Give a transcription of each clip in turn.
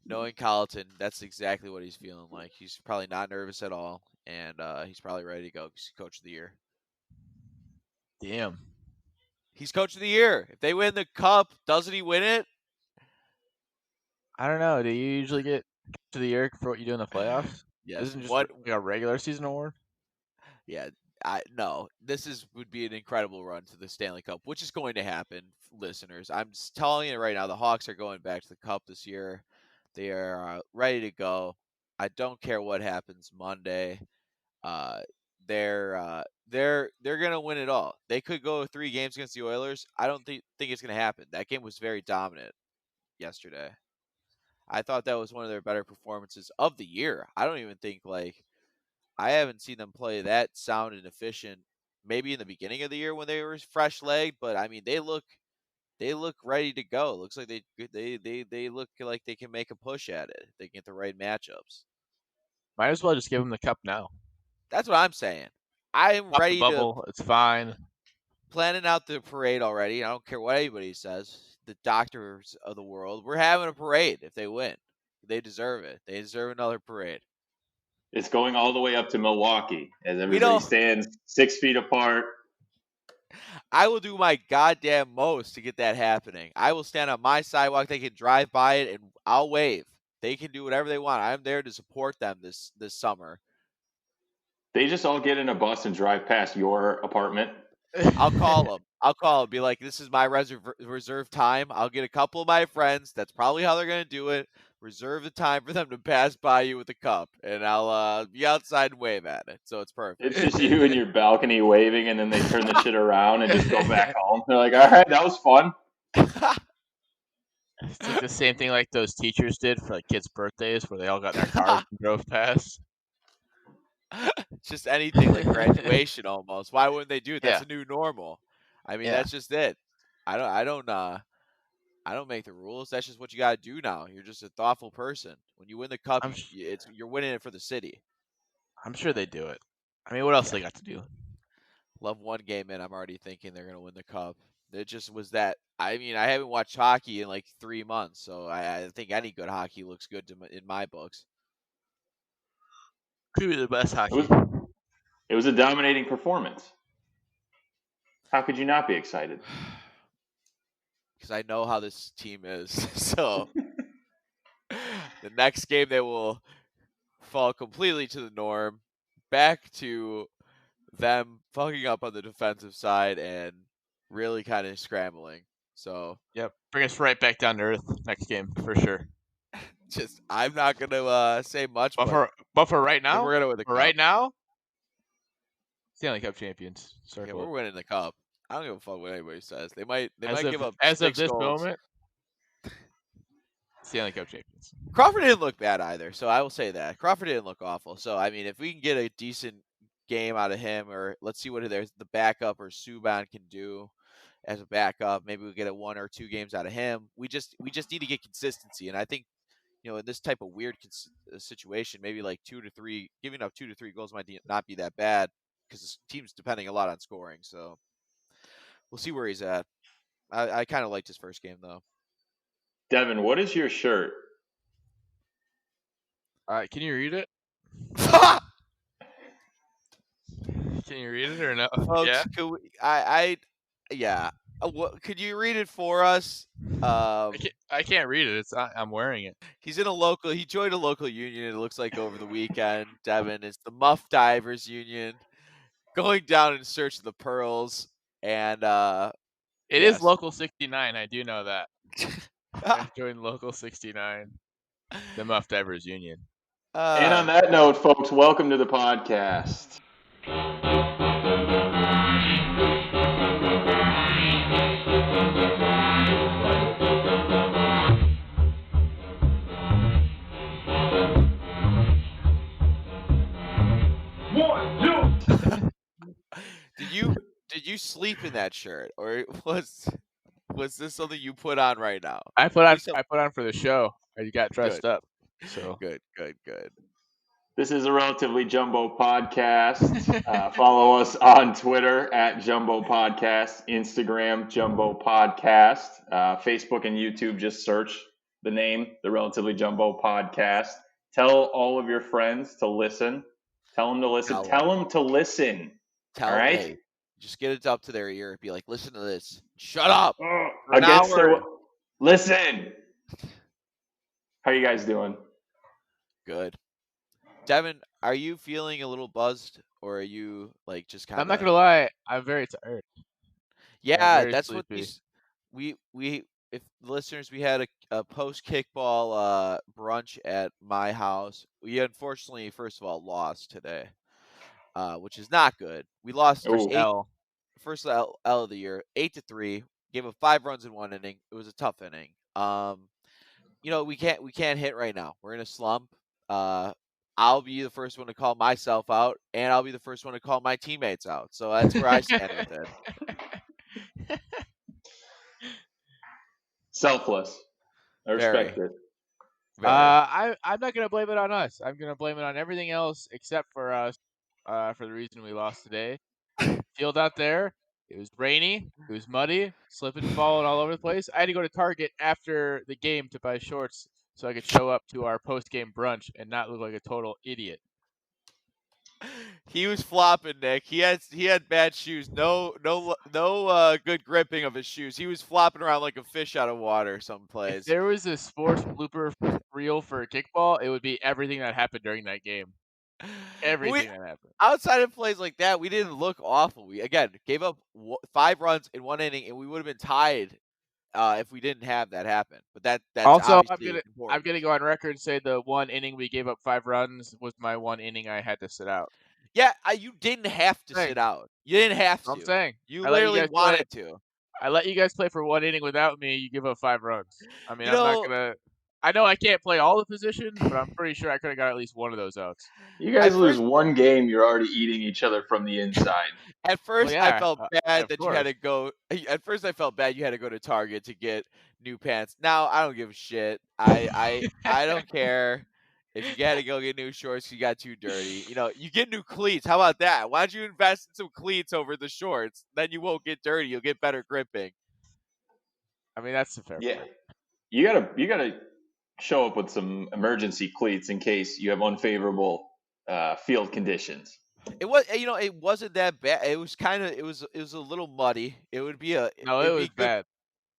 knowing Colleton, that's exactly what he's feeling like. He's probably not nervous at all, and he's probably ready to go. 'Cause he's coach of the year. Damn. He's coach of the year. If they win the cup, doesn't he win it? I don't know. Do you usually get to the year for what you do in the playoffs? Yes. Isn't it just What? like a regular season award? Yeah. No. This would be an incredible run to the Stanley Cup, which is going to happen, listeners. I'm just telling you right now. The Hawks are going back to the Cup this year. They are ready to go. I don't care what happens Monday. Uh, they're gonna win it all. They could go 3 games against the Oilers. I don't think it's gonna happen. That game was very dominant yesterday. I thought that was one of their better performances of the year. I don't even think I haven't seen them play that sound and efficient. Maybe in the beginning of the year when they were fresh legged, but I mean they look ready to go. It looks like they look like they can make a push at it. If they get the right matchups. Might as well just give them the cup now. That's what I'm saying. I'm Pop the ready to bubble. It's fine. planning out the parade already. I don't care what anybody says. The doctors of the world, we're having a parade if they win. They deserve it. They deserve another parade. It's going all the way up to Milwaukee as We everybody don't. stands 6 feet apart. I will do my goddamn most to get that happening. I will stand on my sidewalk. They can drive by it, and I'll wave. They can do whatever they want. I'm there to support them this summer. They just all get in a bus and drive past your apartment. I'll call them. Be like, this is my reserve time. I'll get a couple of my friends. That's probably how they're gonna do it. Reserve the time for them to pass by you with a cup, and I'll be outside and wave at it. So it's perfect. It's just you in your balcony waving, and then they turn the shit around and just go back home. They're like, all right, that was fun. It's like the same thing like those teachers did for like kids' birthdays where they all got in their cars and drove past. Just anything like graduation almost. Why wouldn't they do it? That's Yeah. a new normal. I mean, Yeah. that's just it. I don't make the rules. That's just what you got to do now. You're just a thoughtful person. When you win the cup, you're winning it for the city. I'm sure they do it. I mean, what else Yeah. they got to do? Love one game in. I'm already thinking they're going to win the cup. It just was that. I mean, I haven't watched hockey in like 3 months, so I think any good hockey looks good in my books. Could be the best hockey. It was a dominating performance. How could you not be excited? Because I know how this team is. So the next game they will fall completely to the norm, back to them fucking up on the defensive side and really kind of scrambling. So Yep, bring us right back down to earth next game for sure. just I'm not gonna say much, But for right now, we're gonna win the cup. right now, Stanley Cup champions. Yeah, we're winning the cup. I don't give a fuck what anybody says. They might give up as of 6 this goals. moment. Stanley Cup champions. Crawford didn't look bad either, so I will say that. Crawford didn't look awful. So, I mean, if we can get a decent game out of him, or let's see what the backup or Subban can do as a backup, maybe we get 1 or 2 games out of him. We just need to get consistency, and I think, in this type of weird situation, maybe like 2 to 3, giving up 2 to 3 goals might not be that bad because the team's depending a lot on scoring. So, we'll see where he's at. I kind of liked his first game, though. Devin, what is your shirt? Can you read it? Can you read it or no? Folks, yeah. Could you read it for us? I can't read it. I'm wearing it. He joined a local union, it looks like, over the weekend, Devin. It's the Muff Divers Union. Going down in search of the pearls. And it is Local 69. I do know that. I joined Local 69, the Muff Divers Union. And on that note, folks, welcome to the podcast. Did you sleep in that shirt, or was this something you put on right now? I put on for the show. I got dressed up. So good. This is a relatively jumbo podcast. Follow us on Twitter at Jumbo Podcast, Instagram Jumbo Podcast, Facebook and YouTube. Just search the name, the Relatively Jumbo Podcast. Tell all of your friends to listen. Tell them to listen. Tell them to listen. All right? Hey, just get it up to their ear. Be like, listen to this. Shut up. For an Against hour. their listen. How are you guys doing? Good. Devin, are you feeling a little buzzed, or are you like just kind of? I'm not gonna lie, I'm very tired. Yeah, very that's sleepy. what we if listeners, we had a post kickball brunch at my house. We unfortunately, first of all, lost today, which is not good. We lost Ooh. first L of the year, 8-3. Gave up 5 runs in 1 inning. It was a tough inning. We can't hit right now. We're in a slump. I'll be the first one to call myself out, and I'll be the first one to call my teammates out. So that's where I stand with it. Selfless. I respect it. I'm not gonna blame it on us. I'm gonna blame it on everything else except for us. For the reason we lost today. Field out there, it was rainy, it was muddy, slipping and falling all over the place. I had to go to Target after the game to buy shorts so I could show up to our post-game brunch and not look like a total idiot. He was flopping, Nick. He had bad shoes. No good gripping of his shoes. He was flopping around like a fish out of water someplace. If there was a sports blooper reel for kickball, it would be everything that happened during that game. Everything that happened. Outside of plays like that, we didn't look awful. We again gave up 5 runs in 1 inning, and we would have been tied if we didn't have that happen. But that's also obviously I'm gonna go on record and say the 1 inning we gave up 5 runs was my 1 inning I had to sit out. Yeah, you didn't have to sit out. You didn't have to. I'm saying you literally wanted to. I let you guys play for 1 inning without me. You give up 5 runs. I mean, I'm not know, gonna. I know I can't play all the positions, but I'm pretty sure I could have got at least one of those outs. You guys lose one game, you're already eating each other from the inside. At first, I felt bad that you had to go. At first, I felt bad you had to go to Target to get new pants. Now I don't give a shit. I don't care if you got to go get new shorts. You got too dirty. You get new cleats. How about that? Why don't you invest in some cleats over the shorts? Then you won't get dirty. You'll get better gripping. I mean, that's a fair point. You gotta show up with some emergency cleats in case you have unfavorable field conditions. It wasn't that bad. It was a little muddy. It would be it was bad.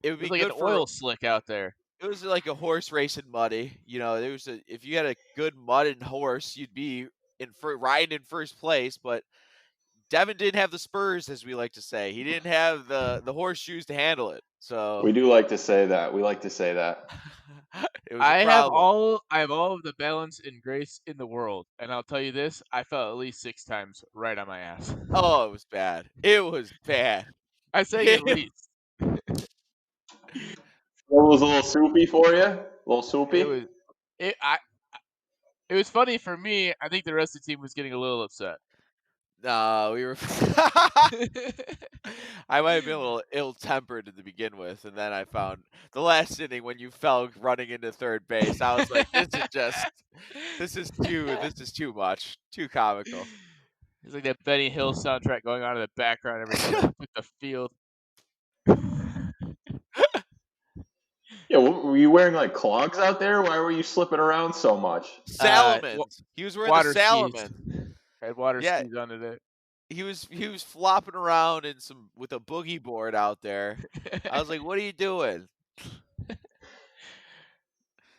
It would be like good an oil slick out there. It was like a horse racing muddy. If you had a good mudded horse, you'd be riding in first place. But Devin didn't have the spurs, as we like to say. He didn't have the horseshoes to handle it. So we do like to say that. We like to say that. It was a problem. I have all of the balance and grace in the world, and I'll tell you this: I fell at least 6 times right on my ass. Oh, it was bad. It was bad. I say at least. It was a little soupy for you. A little soupy. It was funny for me. I think the rest of the team was getting a little upset. No, we were. I might have been a little ill-tempered to begin with, and then I found the last inning when you fell running into third base. I was like, this is too much, too comical. It's like that Benny Hill soundtrack going on in the background every time I took the field. Yeah, were you wearing like clogs out there? Why were you slipping around so much? Salamans. He was wearing the Salamans. Had water skis on today. He was flopping around with a boogie board out there. I was like, "What are you doing?"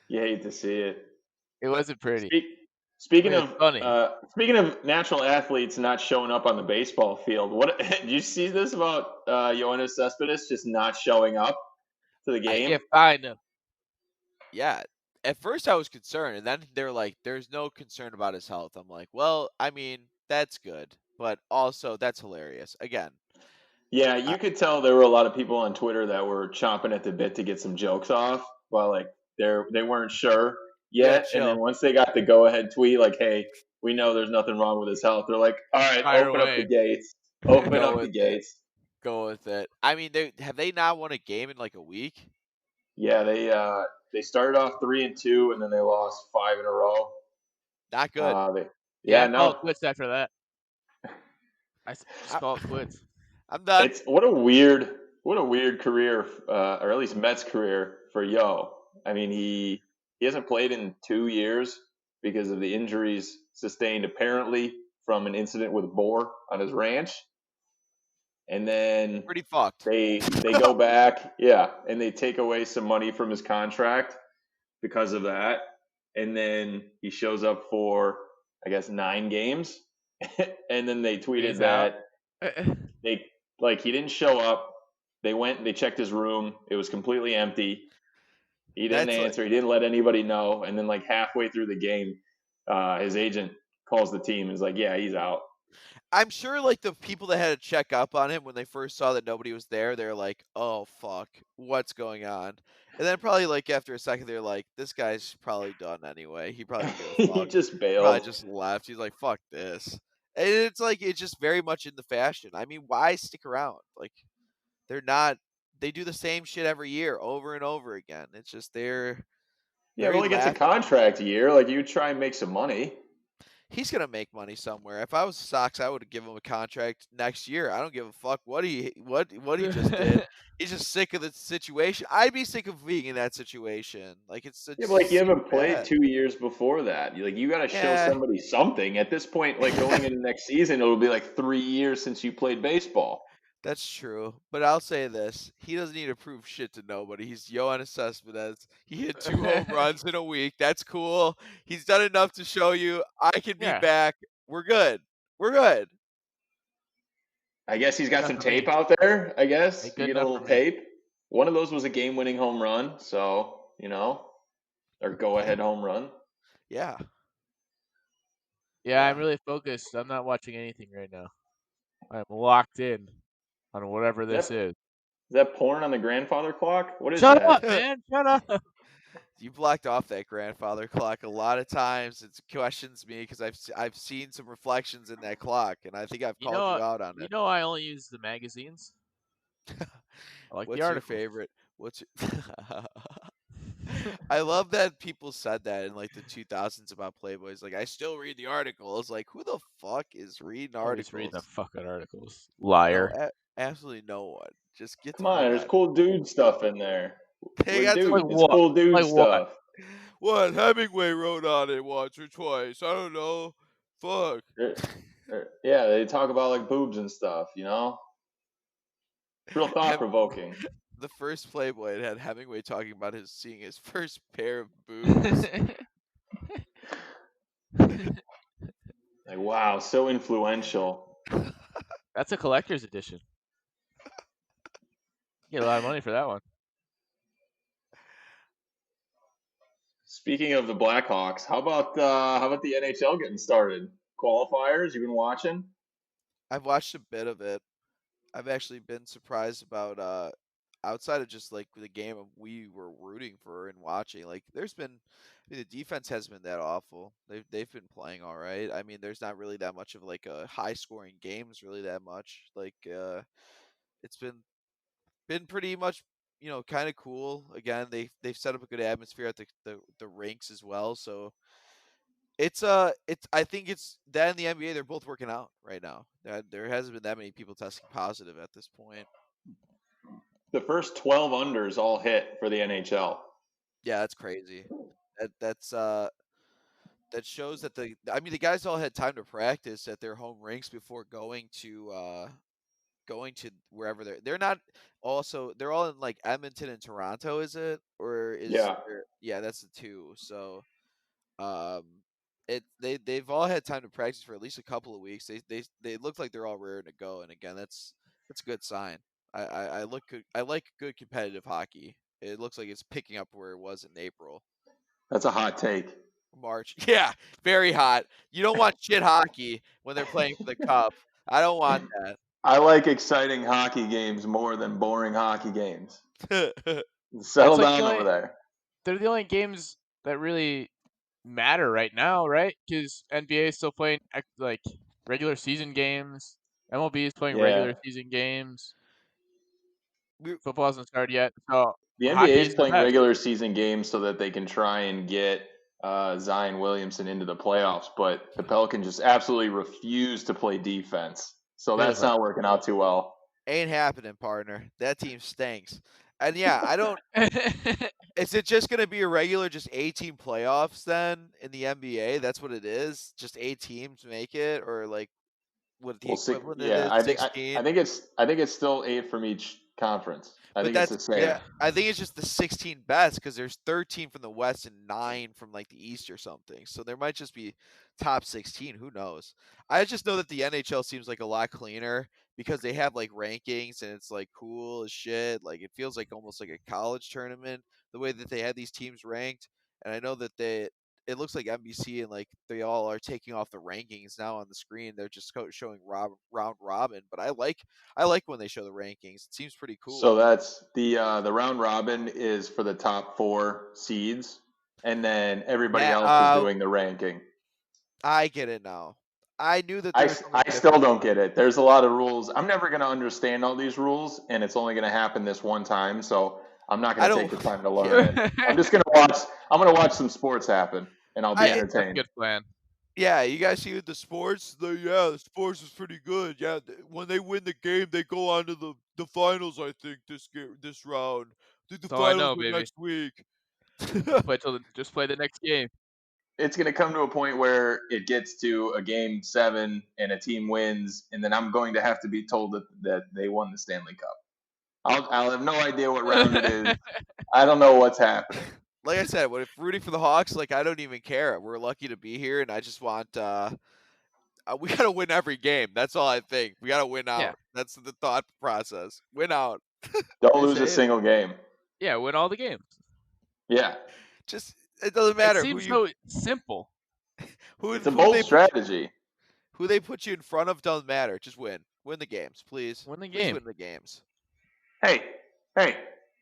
You hate to see it. It wasn't pretty. Speaking of natural athletes not showing up on the baseball field, what did you see this about Yoenis Cespedes just not showing up to the game? I can't find him. Yeah. At first I was concerned, and then they're like, "There's no concern about his health." I'm like, "Well, I mean, that's good, but also that's hilarious." Again. Yeah, you could tell there were a lot of people on Twitter that were chomping at the bit to get some jokes off, while like they weren't sure yet. And then once they got the go-ahead tweet, like, "Hey, we know there's nothing wrong with his health," they're like, "All right, open up the gates. Open up the gates. Go with it." I mean, have they not won a game in like a week? Yeah, they started off 3-2, and then they lost 5 in a row. Not good. I called quits after that. I just called quits. I'm done. What a weird career, or at least Mets career for Yo. I mean, he hasn't played in 2 years because of the injuries sustained apparently from an incident with a boar on his ranch. And then Pretty fucked. they go back, yeah, and they take away some money from his contract because of that. And then he shows up for, I guess, 9 games. And then they tweeted He's out. that he didn't show up. They went and they checked his room. It was completely empty. He didn't That's like, answer. He didn't let anybody know. And then like halfway through the game, his agent calls the team and is like, "Yeah, he's out." I'm sure like the people that had to check up on him when they first saw that nobody was there, they're like, "Oh fuck, what's going on?" And then probably like after a second, they're like, "This guy's probably done anyway. He probably don't give a He fuck. just Probably bailed. just left." He's like, "Fuck this." And it's like it's just very much in the fashion. I mean, why stick around? Like they're not. They do the same shit every year, over and over again. It's just they're Yeah, but very like it's a laughable. contract year. Like you try and make some money. He's gonna make money somewhere. If I was the Sox, I would give him a contract next year. I don't give a fuck what he just did. He's just sick of the situation. I'd be sick of being in that situation. Like it Yeah, but like you seems haven't played bad. 2 years before that. You got to show Yeah, somebody something. At this point, like going into next season, it'll be like 3 years since you played baseball. that's true. But I'll say this: he doesn't need to prove shit to nobody. He's Yoenis Cespedes. He hit 2 home runs in a week. That's cool. He's done enough to show you I can be Yeah. back. We're good. We're good. I guess he's got Enough some for tape me. out there. I guess Ain't you good get a enough little for me. tape. One of those was a game-winning home run, so or go-ahead home run. Yeah. Yeah, I'm really focused. I'm not watching anything right now. I'm locked in on whatever this is. Is that porn on the grandfather clock? What is Shut that? up, man! Shut up! You blocked off that grandfather clock a lot of times. It questions me because I've seen some reflections in that clock, and I think I've You called know, you out on it. I only use the magazines. I like the What's your articles. favorite? What's your I love that people said that in like the 2000s about Playboys. Like, I still read the articles. Like, who the fuck is reading Always reading the articles? fucking articles. No, Liar. absolutely no one. Just get the Come on, fuck there's out. cool dude stuff in there. They We're got some. Like dude. It's what? cool dude Like what? stuff. What Hemingway wrote on it once or twice. I don't know. Fuck. Yeah, they talk about like boobs and stuff. Real thought provoking. The first Playboy it had Hemingway talking about seeing his first pair of boobs. Like wow, so influential. That's a collector's edition. You get a lot of money for that one. Speaking of the Blackhawks, how about the NHL getting started? Qualifiers, you've been watching? I've watched a bit of it. I've actually been surprised about outside of just like the game we were rooting for and watching. Like there's been the defense hasn't been that awful. They've been playing all right. I mean, there's not really that much of like a high scoring games really that much. Like it's been pretty much kind of cool. Again, they've set up a good atmosphere at the rinks as well. So it's I think it's that in the NBA they're both working out right now. There hasn't been that many people testing positive at this point. The first 12 unders all hit for the NHL. Yeah, that's crazy. That shows that the guys all had time to practice at their home rinks before going to wherever they're not also they're all in like Edmonton and Toronto, is it? Or is Yeah, there, yeah, that's the two. So um they've all had time to practice for at least a couple of weeks. They look like they're all raring to go, and again that's a good sign. I look good. I like good competitive hockey. It looks like it's picking up where it was in April. that's a hot take. March. Yeah, very hot. You don't want shit hockey when they're playing for the cup. I don't want I like exciting hockey games more than boring hockey games. that. Settle That's like down over there. they're the only games that really matter right now, right? Because NBA is still playing like regular season games. MLB is playing Yeah. regular season games. We- Football hasn't started yet, so The NBA is hockey's the playing best. regular season games so that they can try and get Zion Williamson into the playoffs, but the Pelicans just absolutely refuse to play defense. So that's Seriously. not working out too well. Ain't happening, partner. That team stinks. And yeah, I don't. Is it just going to be a regular, just 8-team playoffs then in the NBA? That's what it is. Just 8 teams make it, or like what the Well, equivalent it yeah, is, I 16. think it's still 8 from each conference. I But think it's that's the same. yeah. I think it's just the 16 best because there's 13 from the West and 9 from like the East or something. So there might just be top 16. Who knows? I just know that the NHL seems like a lot cleaner because they have like rankings and it's like cool as shit. Like it feels like almost like a college tournament the way that they had these teams ranked. And I know that it looks like NBC and like they all are taking off the rankings now on the screen. They're just showing round robin. But I like when they show the rankings. It seems pretty So cool. that's the round robin is for the top 4 seeds, and then everybody That else is doing the ranking. I get it now. I knew that there was something I still different. don't get it. There's a lot of rules. I'm never going to understand all these rules, and it's only going to happen this one time. So I'm not I going to don't. take the time to learn Yeah, it. I'm just going to watch. I'm going to watch some sports happen, and I'll be I That's a entertained. good plan. yeah. You guys see the sports? The sports is pretty good. Yeah, when they win the game, they go on to the finals. I think this round. The That's all I finals know, are baby. next week. Just play the next game. It's going to come to a point where it gets to a game 7 and a team wins, and then I'm going to have to be told that they won the Stanley Cup. I'll have no idea what round it is. I don't know what's happening. Like I said, if rooting for the Hawks, like I don't even care. We're lucky to be here, and I just want. We gotta win every game. That's all I think. We gotta win Yeah. out. That's the thought process. Win out. Don't Just lose a saying. single game. Yeah, win all the games. Yeah, Just it doesn't It matter seems so simple. it's a who bold they put strategy. who they put you in front of doesn't matter. Just win. Win the games, please. Win the Please game. win the games. Hey,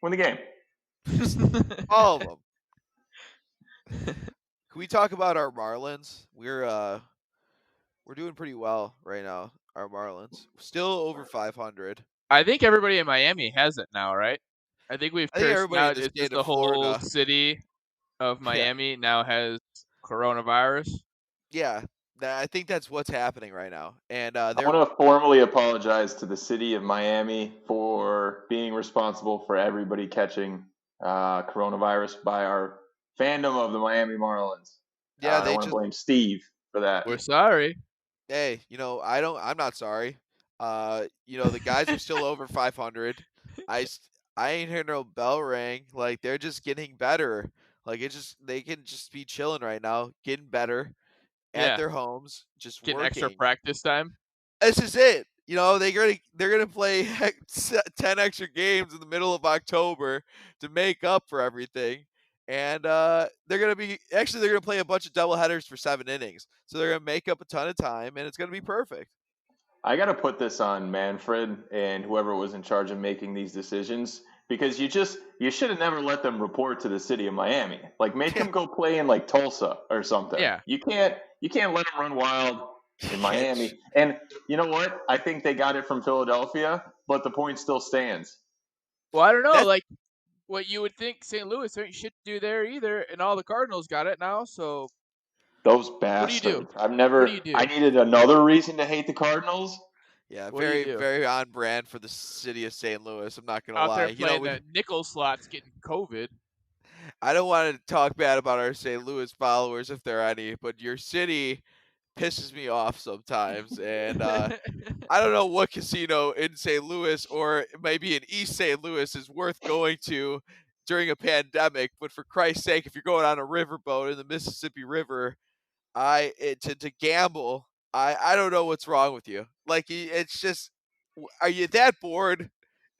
win the game. Just all of them. Can we talk about our Marlins? We're doing pretty well right now. Our Marlins still over 500. I think everybody in Miami has it now, right? I think we've I think cursed everybody now. in the It's just state of the whole Florida. city of Yeah, Miami now has coronavirus. yeah. I think that's what's happening right now. And I want to formally apologize to the city of Miami for being responsible for everybody catching coronavirus by our fandom of the Miami Marlins. yeah, I they want to just blame Steve for that. We're sorry. hey, I'm not sorry. The guys are still over 500. I ain't hear no bell ring. Like they're just getting better. Like they can just be chilling right now, getting better at Yeah, their homes, just getting extra working. practice time. This is it. They're gonna play 10 extra games in the middle of October to make up for everything. And they're gonna play a bunch of doubleheaders for 7 innings. So they're gonna make up a ton of time and it's gonna be perfect. I got to put this on Manfred and whoever was in charge of making these decisions because you should have never let them report to the city of Miami. Like make Yeah, them go play in like Tulsa or something. Yeah. You can't let them run wild in can't Miami. And you know what? I think they got it from Philadelphia, but the point still stands. Well, I don't know. that's Like what you would think St. Louis ain't shit to do there either, and all the Cardinals got it now. So Those what do you do? bastards. What do you I do? needed another reason to hate the Cardinals. yeah, What do you very do? very on brand for the city of St. Louis. I'm not gonna Out there lie. playing the nickel slots, getting COVID. I don't want to talk bad about our St. Louis followers if there are any, but your city pisses me off sometimes, and I don't know what casino in St. Louis or maybe in East St. Louis is worth going to during a pandemic. But for Christ's sake, if you're going on a riverboat in the Mississippi River, to gamble, I don't know what's wrong with you. Like it's just, are you that bored?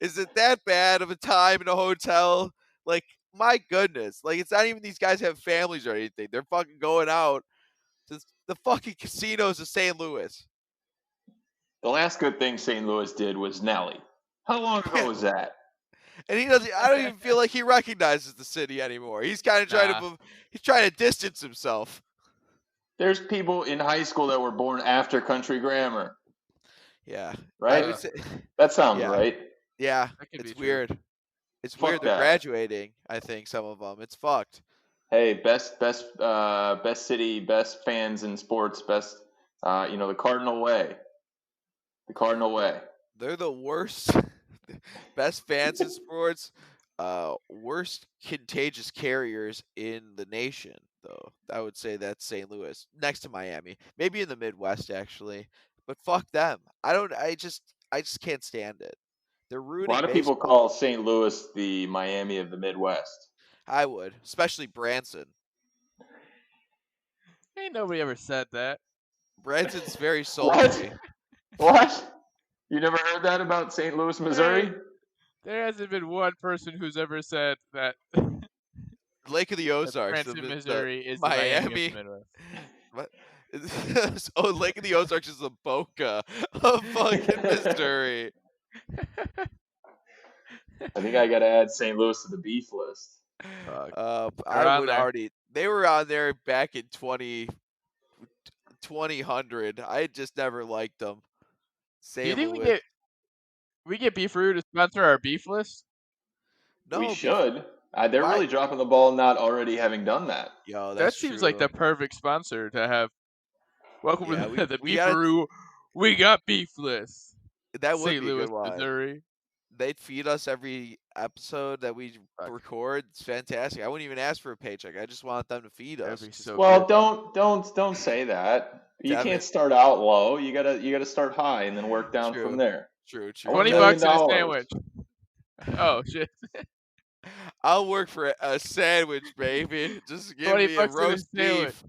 Is it that bad of a time in a hotel? Like my goodness, like it's not even these guys have families or anything. They're fucking going out to the fucking casinos of St. Louis. The last good thing St. Louis did was Nelly. How long ago Yeah. was that? And he doesn't. I don't even feel like he recognizes the city anymore. He's kind of Nah. he's trying to distance himself. There's people in high school that were born after country grammar, Yeah, I right? would say. That sounds Yeah, right. yeah. That could be It's true. weird. It's weird. Fuck They're that. graduating. I think some of them. It's fucked. Hey, best city, best fans in sports, best the Cardinal way. The Cardinal way. They're the worst. Best fans in sports. worst contagious carriers in the nation, though. I would say that's St. Louis, next to Miami. Maybe in the Midwest, actually. But fuck them. I just can't stand it. They're A lot ruining of people baseball. call St. Louis the Miami of the Midwest. I would, especially Branson. Ain't nobody ever said that. Branson's very What? sultry. What? You never heard that about St. Louis, Missouri? There hasn't been one person who's ever said that Lake of the that Ozarks, Branson, the Missouri is the Miami of the Miami. Midwest. What? Oh, Lake of the Ozarks is the Boca of fucking Missouri. I think I got to add St. Louis to the beef list. I on would there. already. They were on there back in 2000. I just never liked them. Do you think Louis. we get Beefaroo to sponsor our beef list? No, We should. They're why? really dropping the ball not already having done that. Yo, That that's seems true. like the perfect sponsor to have. Welcome Yeah, to the we gotta. Beefaroo. We got beef list. That would St. be a Louis, good one. Missouri. They'd feed us every episode that we record. It's fantastic. I wouldn't even ask for a paycheck. I just want them to feed us. That'd be so Well, good. don't say that. You Devin. can't start out low. You gotta start high and then work down from there. True. I want $20 $1 in a million. sandwich. Oh shit! I'll work for a sandwich, baby. Just give me a $20 roast in a sandwich. beef.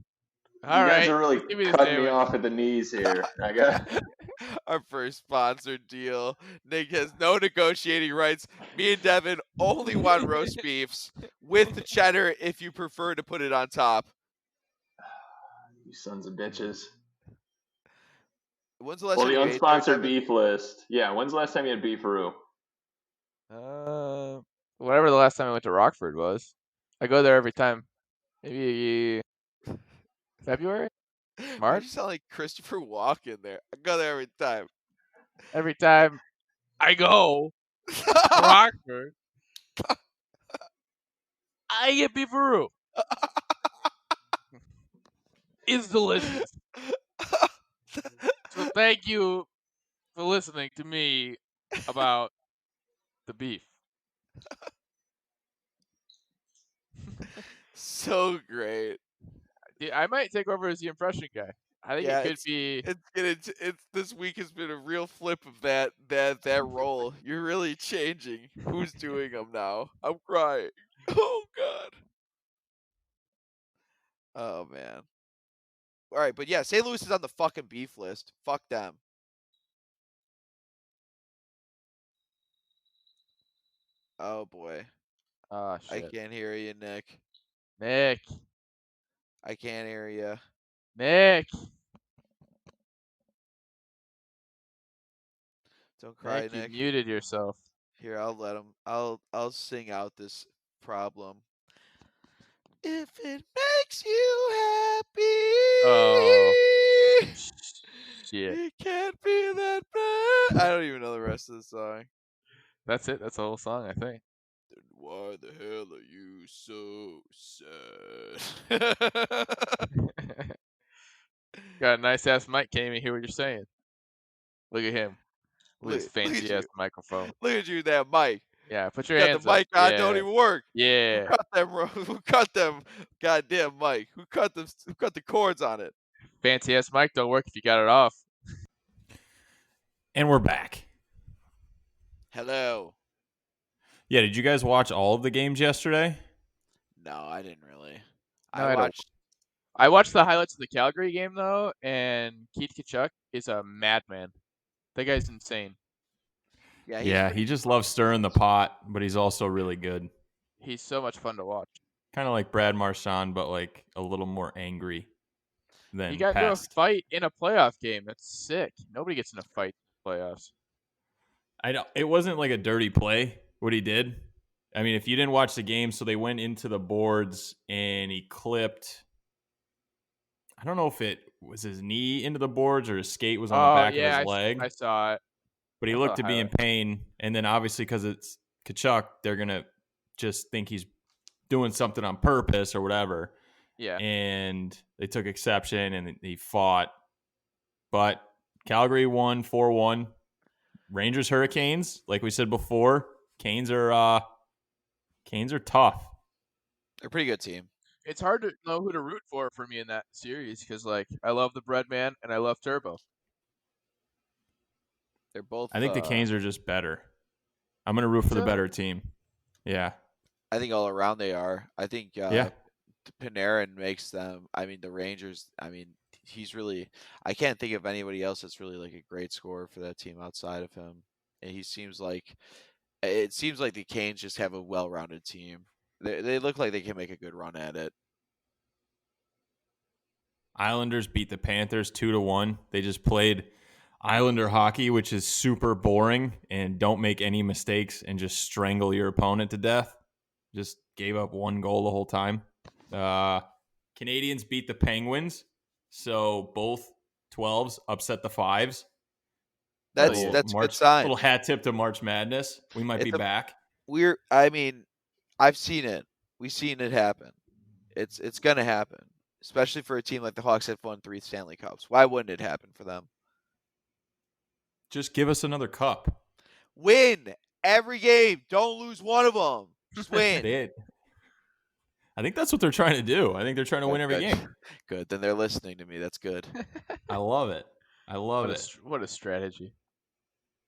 All you guys right, are really give me the cutting me sandwich. off at the knees here. I got Our first sponsored deal. Nick has no negotiating rights. Me and Devin only want roast beefs with the cheddar if you prefer to put it on top. you sons of bitches. When's the last Well, time the you ate there, unsponsored Devin? beef list. Yeah, when's the last time you had beefaroo? Whatever the last time I went to Rockford was. I go there every time. Maybe February, Why'd March. you sound like Christopher Walken there? I go there every time. Every time I go to Rockford, I get beefaroo. It's delicious. So thank you for listening to me about the beef. So great. Yeah, I might take over as the impression guy. I think it could be. It's this week has been a real flip of that role. You're really changing. Who's doing them now? I'm crying. Oh god. Oh man. All right, but yeah, St. Louis is on the fucking beef list. Fuck them. Oh boy. Oh I shit. can't hear you, Nick. Nick. I can't hear you. Nick. Don't cry, Nick, you Nick. muted yourself. Here, I'll let him. I'll sing out this problem. If it makes you happy, Oh. Shit. it can't be that bad. I don't even know the rest of the song. That's it. That's the whole song, I think. Then why the hell are you so sad? Got a nice ass mic. Can't even hear what you're saying. Look at him. With his Look at fancy ass you. microphone. Look at you, that mic. Yeah, put your Got hands the up. mic on, Yeah. don't even work. Yeah. Who cut them? Who cut them? Goddamn mic. Who cut the cords on it? Fancy ass mic don't work if you got it off. And we're back. Hello. Yeah, did you guys watch all of the games yesterday? No, I didn't really. No, I I don't. watched. I watched the highlights of the Calgary game though, and Keith Tkachuk is a madman. That guy's insane. Yeah, he just loves stirring the pot, but he's also really good. He's so much fun to watch. Kind of like Brad Marchand, but like a little more angry than He got into a past. fight in a playoff game. That's sick. Nobody gets in a fight in the playoffs. It wasn't like a dirty play what he did. I mean, if you didn't watch the game, so they went into the boards and he clipped. I don't know if it was his knee into the boards or his skate was on the back of his leg. I saw it. But he looked to be in pain. And then obviously because it's Tkachuk, they're going to just think he's doing something on purpose or whatever. Yeah. And they took exception and he fought. But Calgary won 4-1. Rangers Hurricanes, like we said before, Canes are Canes are tough. They're a pretty good team. It's hard to know who to root for me in that series because, like, I love the Breadman and I love Turbo. They're both. I think the Canes are just better. I'm going to root for the better team. Yeah. I think all around they are. I think Panarin makes them. I mean, the Rangers. I mean, he's really. I can't think of anybody else that's really like a great scorer for that team outside of him. And he seems like. It seems like the Canes just have a well-rounded team. They look like they can make a good run at it. Islanders beat the Panthers 2-1. They just played Islander hockey, which is super boring and don't make any mistakes and just strangle your opponent to death. Just gave up one goal the whole time. Canadians beat the Penguins, so both 12s upset the 5s. That's a good sign. Little hat tip to March Madness. We might be back. I mean, I've seen it. We've seen it happen. It's gonna happen, especially for a team like the Hawks that won 3 Stanley Cups. Why wouldn't it happen for them? Just give us another cup. Win every game. Don't lose one of them. Just win. I think that's what they're trying to do. I think they're trying to win every game. Good. Then they're listening to me. That's good. I love it. I love it. What a strategy.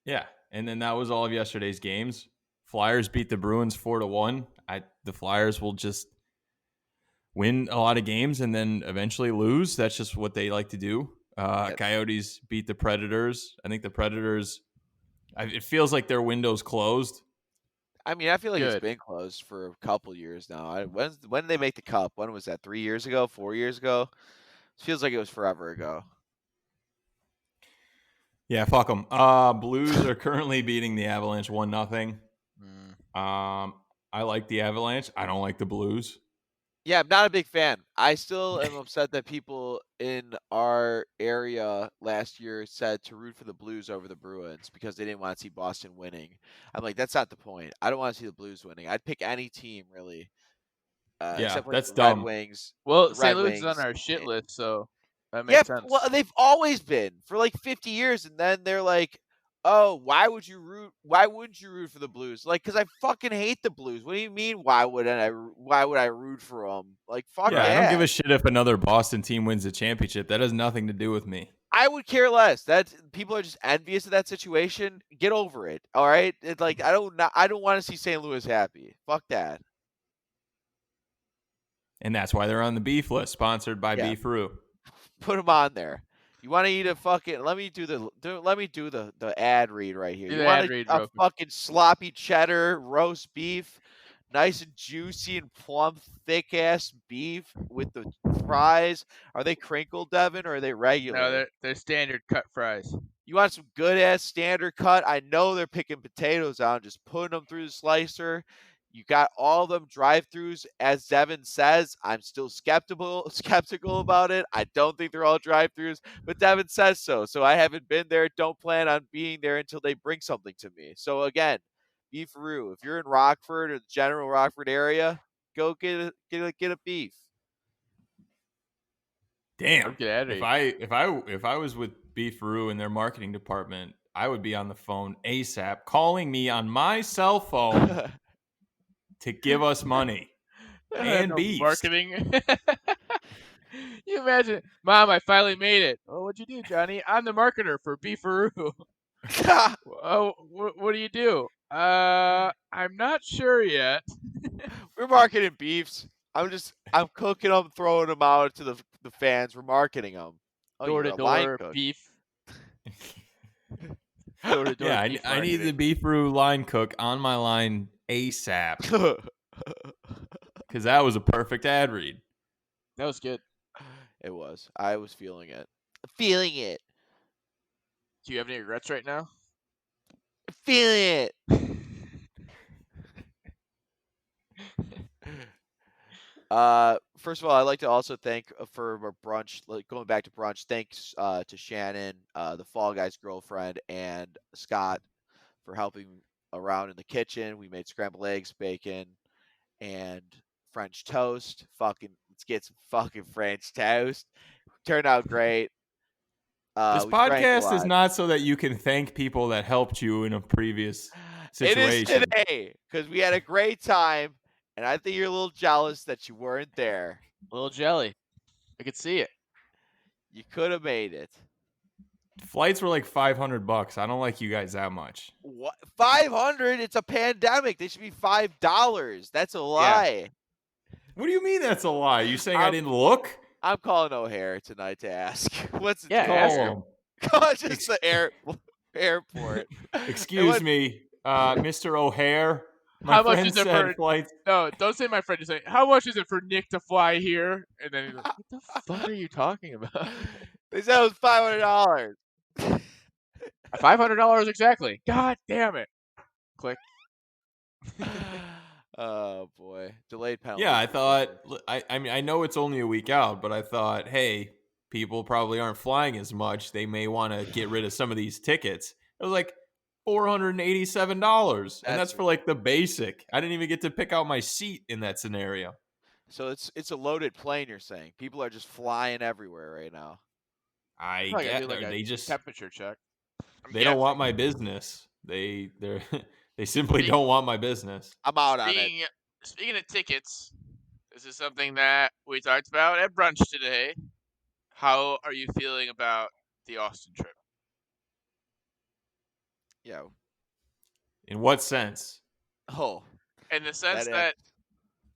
Yeah. And then that was all of yesterday's games. Flyers beat the Bruins 4-1. The Flyers will just win a lot of games and then eventually lose. That's just what they like to do. Coyotes beat the Predators. I think the Predators, it feels like their window's closed. I mean, I feel like it's been closed for a couple years now. When did they make the Cup? When was that? 3 years ago? 4 years ago? It feels like it was forever ago. Yeah, fuck them. Blues are currently beating the Avalanche 1-0. I like the Avalanche. I don't like the Blues. Yeah, I'm not a big fan. I still am upset that people in our area last year said to root for the Blues over the Bruins because they didn't want to see Boston winning. I'm like, that's not the point. I don't want to see the Blues winning. I'd pick any team, really. Except for that's the dumb. Red Wings. Well, St. Louis is on our shit list, so that makes sense. Well, they've always been for like 50 years, and then they're like, "Oh, why wouldn't you root for the Blues?" Like, because I fucking hate the Blues. What do you mean? Why would I root for them? Like, fuck yeah. I don't give a shit if another Boston team wins the championship. That has nothing to do with me. I would care less. That people are just envious of that situation. Get over it. All right. It's like I don't want to see St. Louis happy. Fuck that. And that's why they're on the beef list, sponsored by Beefaroo. Put them on there. You want to eat a fucking? Let me do the ad read right here. You want a fucking sloppy cheddar roast beef, nice and juicy and plump, thick ass beef with the fries. Are they crinkled, Devin, or are they regular? No, they're standard cut fries. You want some good ass standard cut? I know they're picking potatoes out and just putting them through the slicer. You got all them drive-throughs, as Devin says. I'm still skeptical about it. I don't think they're all drive-throughs, but Devin says so. So I haven't been there. Don't plan on being there until they bring something to me. So again, Beefaroo. If you're in Rockford or the general Rockford area, go get a beef. Damn. If I was with Beefaroo in their marketing department, I would be on the phone ASAP, calling me on my cell phone. To give us money and beef. Marketing. You imagine, Mom, I finally made it. Oh, what'd you do, Johnny? I'm the marketer for Beefaroo. Oh, what do you do? I'm not sure yet. We're marketing beefs. I'm cooking them, throwing them out to the fans. We're marketing them. Oh, door to door beef. Door to door. Yeah, I need the Beefaroo line cook on my line ASAP. Because that was a perfect ad read. That was good. It was. I was feeling it. Feeling it. Do you have any regrets right now? Feeling it. First of all, I'd like to also thank for brunch, going back to brunch, thanks to Shannon, the Fall Guys girlfriend, and Scott for helping around in the kitchen. We made scrambled eggs, bacon, and French toast. Let's get some fucking French toast. Turned out great. This podcast is not so that you can thank people that helped you in a previous situation. It is today, because we had a great time. And I think you're a little jealous that you weren't there. A little jelly. I could see it. You could have made it. Flights were like $500. I don't like you guys that much. What? 500? It's a pandemic. They should be $5. That's a lie. What do you mean that's a lie? You saying I didn't look? I'm calling O'Hare tonight to ask. What's it? Ask him. Just the airport. Excuse me, Mr. O'Hare. How much is it for flights? No, don't say my friend. Just say, how much is it for Nick to fly here? And then he's like, what the fuck are you talking about? They said it was $500. $500 exactly. God damn it. Click. Oh boy, delayed penalty. Yeah, I thought. I mean, I know it's only a week out, but I thought, hey, people probably aren't flying as much. They may want to get rid of some of these tickets. It was like $487, and that's for like the basic. I didn't even get to pick out my seat in that scenario. So it's a loaded plane. You're saying people are just flying everywhere right now. I get like they just temperature check. They don't want my business. They simply don't want my business. I'm out on it. Speaking of tickets, this is something that we talked about at brunch today. How are you feeling about the Austin trip? Yeah. In what sense? Oh. In the sense that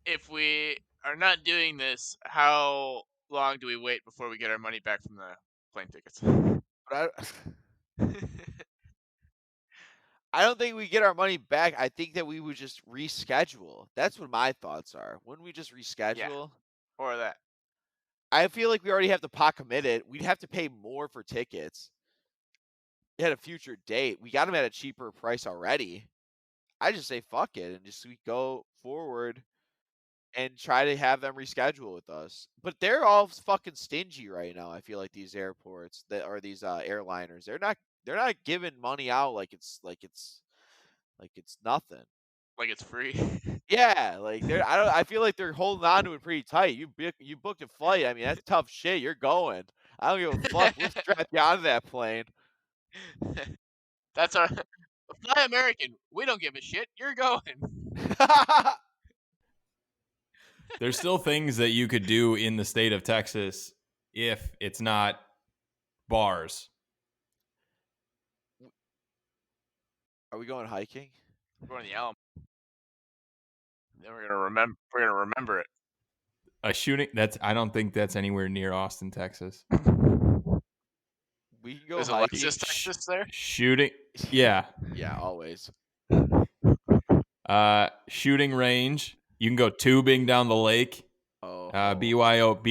if we are not doing this, how long do we wait before we get our money back from the plane tickets? I don't think we get our money back. I think that we would just reschedule. That's what my thoughts are. Wouldn't we just reschedule? Yeah. Or that. I feel like we already have the pot committed. We'd have to pay more for tickets at a future date. We got them at a cheaper price already. I just say fuck it and just we go forward and try to have them reschedule with us. But they're all fucking stingy right now. I feel like these airports that are these airliners. They're not giving money out like it's nothing. Like it's free. Yeah, like I feel like they're holding on to it pretty tight. You booked a flight. I mean, that's tough shit. You're going. I don't give a fuck. We'll strap you onto that plane. That's our Fly American. We don't give a shit. You're going. There's still things that you could do in the state of Texas if it's not bars. Are we going hiking? We're going to the Alamo. Then we're gonna remember it. A shooting I don't think that's anywhere near Austin, Texas. We can go Is hiking. Alexis, Texas there? Shooting. Yeah. Yeah, always. Shooting range. You can go tubing down the lake. BYOB.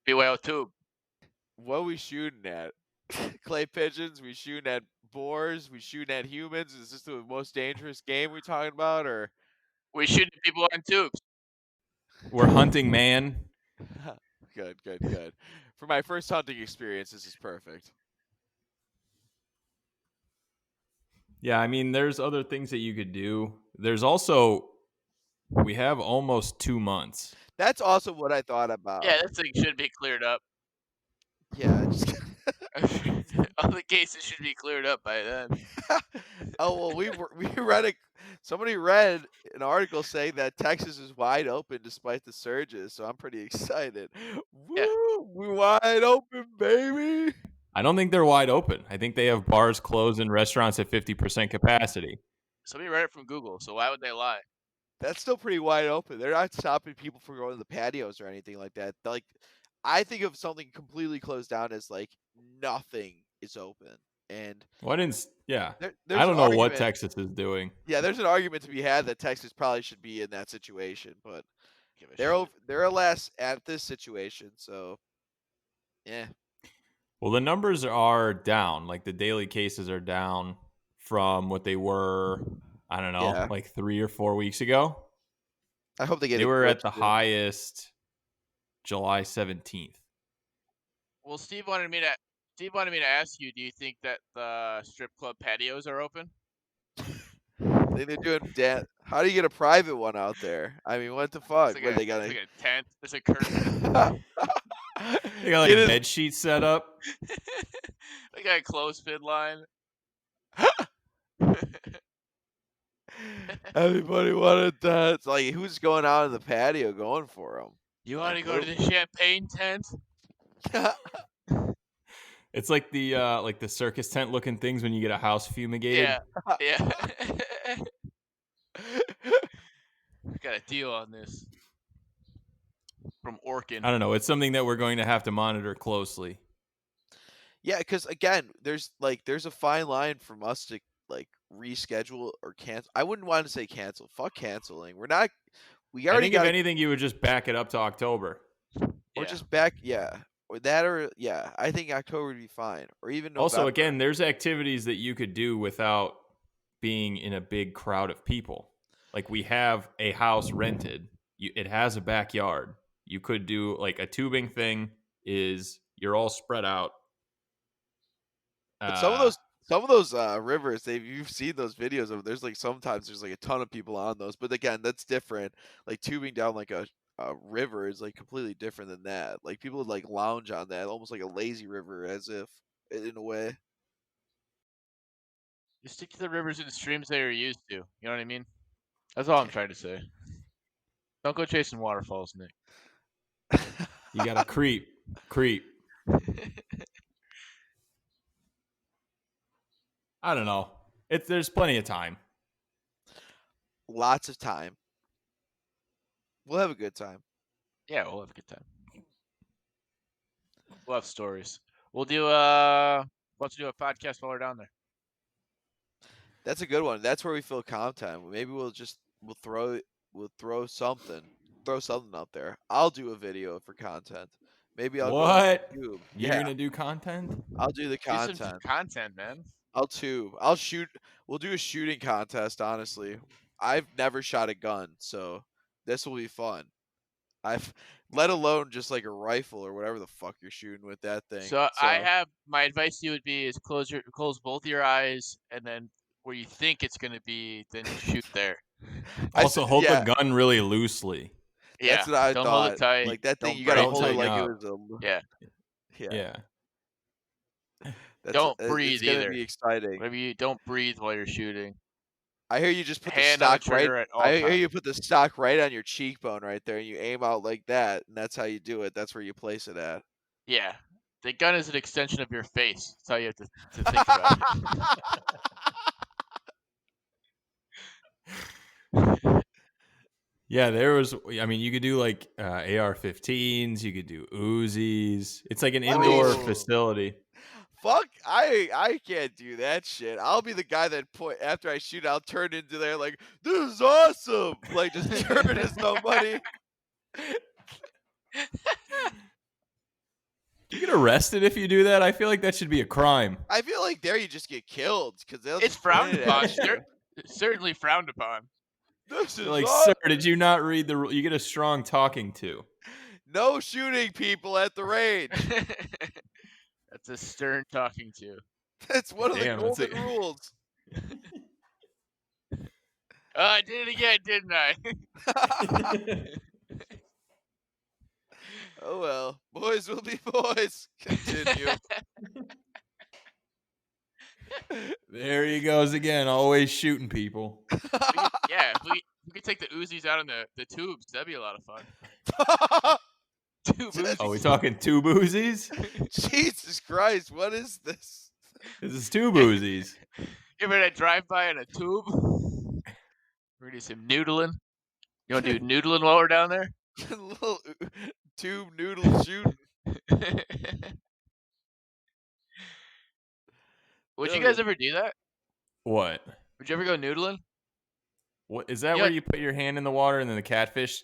BYO tube. What are we shooting at? Clay pigeons? We shooting at boars? We shooting at humans? Is this the most dangerous game we're talking about, or we shooting people on tubes? We're hunting man. Good. For my first hunting experience, this is perfect. Yeah, I mean, there's other things that you could do. There's also, we have almost 2 months. That's also what I thought about. Yeah, that thing should be cleared up. Yeah. All the cases should be cleared up by then. Oh, well, somebody read an article saying that Texas is wide open despite the surges, so I'm pretty excited. Woo! Yeah. We're wide open, baby. I don't think they're wide open. I think they have bars closed and restaurants at 50% capacity. Somebody read it from Google, so why would they lie? That's still pretty wide open. They're not stopping people from going to the patios or anything like that. Like, I think of something completely closed down as like nothing is open. And I don't know what Texas is doing. Yeah, there's an argument to be had that Texas probably should be in that situation, but they're less at this situation, so yeah. Well, the numbers are down. Like the daily cases are down from what they were, I don't know, like 3 or 4 weeks ago. I hope they were at the highest July 17th. Well, Steve wanted me to ask you, do you think that the strip club patios are open? I think they're doing how do you get a private one out there? I mean, what the fuck? Like they got like a tent. There's a curtain. They got like a bed sheet set up. They got a clothespin line. Everybody wanted that. It's like, who's going out in the patio going for them? You want to go to the champagne tent? It's like the circus tent looking things when you get a house fumigated. Yeah. Got a deal on this from Orkin. I don't know. It's something that we're going to have to monitor closely. Yeah, because again, there's a fine line from us to like reschedule or cancel. I wouldn't want to say cancel. Fuck canceling. We're not. We I already think got. if anything, you would just back it up to October. Or just back, or that, or I think October would be fine, or even November. Also, again, there's activities that you could do without being in a big crowd of people. Like we have a house rented. It has a backyard. You could do like a tubing thing. You're all spread out. But some of those rivers, you've seen those videos of. There's sometimes there's a ton of people on those, but again, that's different. Like tubing down like a river is completely different than that. Like people would lounge on that, almost like a lazy river, as if in a way. You stick to the rivers and streams that you're used to. You know what I mean? That's all I'm trying to say. Don't go chasing waterfalls, Nick. You gotta creep. I don't know. There's plenty of time. Lots of time. We'll have a good time. Yeah, we'll have a good time. We'll have stories. We'll do do a podcast while we're down there. That's a good one. That's where we fill content. Maybe we'll throw something out there. I'll do a video for content. Maybe I'll What? go YouTube. You're gonna do content? I'll do the content. Do some content, man. I'll tube. I'll shoot. We'll do a shooting contest. Honestly, I've never shot a gun, so this will be fun. Let alone just like a rifle or whatever the fuck you're shooting with that thing. So my advice to you would be is close both your eyes, and then where you think it's gonna be, then shoot there. Also, hold the gun really loosely. Yeah, that's what I don't thought. hold it tight. Like that thing, you gotta hold it like up. it was a. Yeah. Don't breathe it's gonna either. Be exciting. Maybe you don't breathe while you're shooting. I hear you just put Hand the on stock right. at all I hear times. you put the stock right on your cheekbone right there, and you aim out like that, and that's how you do it. That's where you place it at. Yeah, the gun is an extension of your face. That's how you have to think about it. Yeah, you could do like AR-15s, you could do Uzis. It's like an indoor facility. Fuck, I can't do that shit. I'll be the guy that after I shoot, I'll turn into there like, this is awesome. Like just turn to somebody. Do you get arrested if you do that? I feel like that should be a crime. I feel like there you just get killed because it's frowned upon. Certainly frowned upon. This is like, sir, did you not read the rule? You get a strong talking to. No shooting people at the range. That's a stern talking to. That's one of the golden rules. I did it again, didn't I? Oh well, boys will be boys. Continue. There he goes again, always shooting people. If we could take the Uzis out on the tubes, that'd be a lot of fun. Tube Uzis. Are we talking tube Uzis? Jesus Christ, what is this? This is tube Uzis. Give it a drive-by in a tube. We're gonna do some noodling. You want to do noodling while we're down there? Little tube noodle shoot. Would you guys ever do that? What? Would you ever go noodling? What is that? Where you put your hand in the water and then the catfish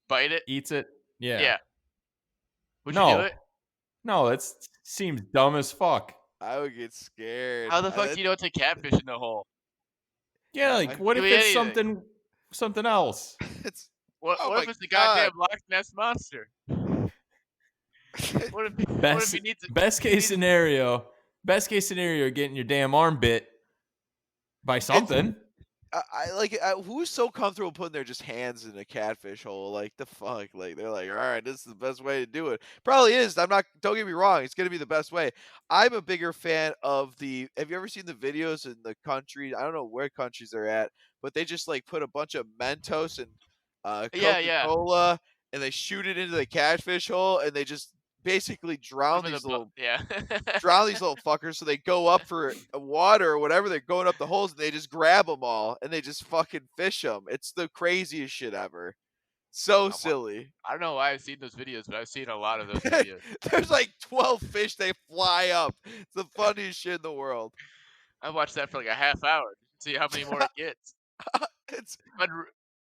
bite it, eats it? Yeah. Yeah. Would you do it? No, that seems dumb as fuck. I would get scared. How the fuck do you know it's a catfish in the hole? Yeah, like what if it's something else? What if it's the goddamn Loch Ness monster? What if he needs best case scenario, getting your damn arm bit by something. I like who's so comfortable putting their just hands in a catfish hole? Like the fuck? Like they're like, all right, this is the best way to do it. Probably is. I'm not. Don't get me wrong. It's gonna be the best way. I'm a bigger fan of the. Have you ever seen the videos in the country? I don't know where countries they're at, but they just like put a bunch of Mentos and Yeah. Coca-Cola, and they shoot it into the catfish hole, and they just basically drown these little yeah. drown these little fuckers, so they go up for water or whatever. They're going up the holes, and they just grab them all, and they just fucking fish them. It's the craziest shit ever. So silly. I don't know why I've seen those videos, but I've seen a lot of those videos. There's like 12 fish. They fly up. It's the funniest shit in the world. I watched that for like a half hour to see how many more it gets. It's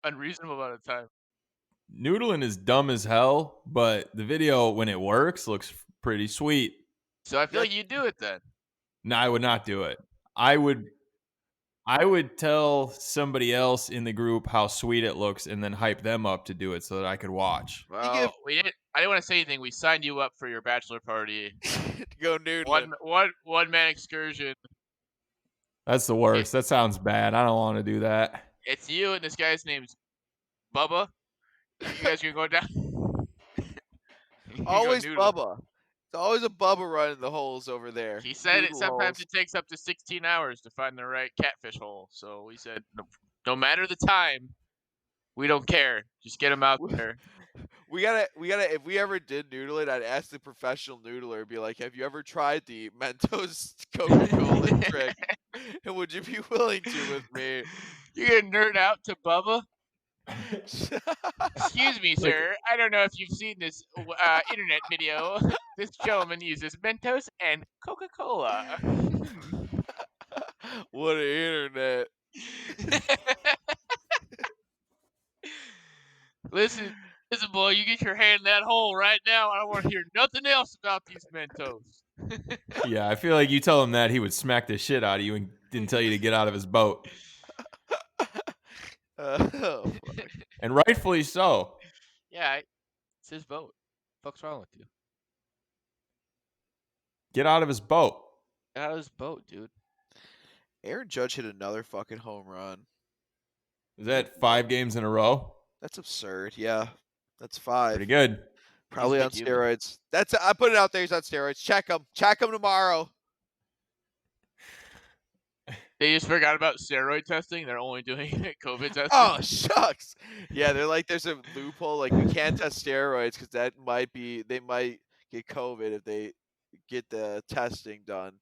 unreasonable amount of time. Noodling is dumb as hell, but the video, when it works, looks pretty sweet. So I feel like you do it then. No, I would not do it. I would tell somebody else in the group how sweet it looks and then hype them up to do it so that I could watch. Well, I didn't want to say anything. We signed you up for your bachelor party. Go noodling. One man excursion. That's the worst. That sounds bad. I don't want to do that. It's you and this guy's name's Bubba. You guys are going down. Always Bubba. It's always a Bubba running the holes over there. He said sometimes it takes up to 16 hours to find the right catfish hole. So we said, no matter the time, we don't care. Just get him out there. We gotta. If we ever did noodle it, I'd ask the professional noodler, be like, "Have you ever tried the Mentos Coca-Cola trick? And would you be willing to with me?" You're gonna nerd out to Bubba. Excuse me, sir. I don't know if you've seen this internet video. This gentleman uses Mentos and Coca-Cola. What an internet. Listen, boy, you get your hand in that hole right now. I don't want to hear nothing else about these Mentos. Yeah, I feel like you tell him that, he would smack the shit out of you and didn't tell you to get out of his boat. Oh, and rightfully so. Yeah, it's his boat. What's wrong with you? Get out of his boat. Get out of his boat, dude. Aaron Judge hit another fucking home run. Is that 5 games in a row? That's absurd. Yeah, that's 5. Pretty good. Probably on steroids. I put it out there. He's on steroids. Check him. Check him tomorrow. They just forgot about steroid testing. They're only doing COVID testing. Oh, shucks. Yeah, they're like, there's a loophole. Like, we can't test steroids because they might get COVID if they get the testing done.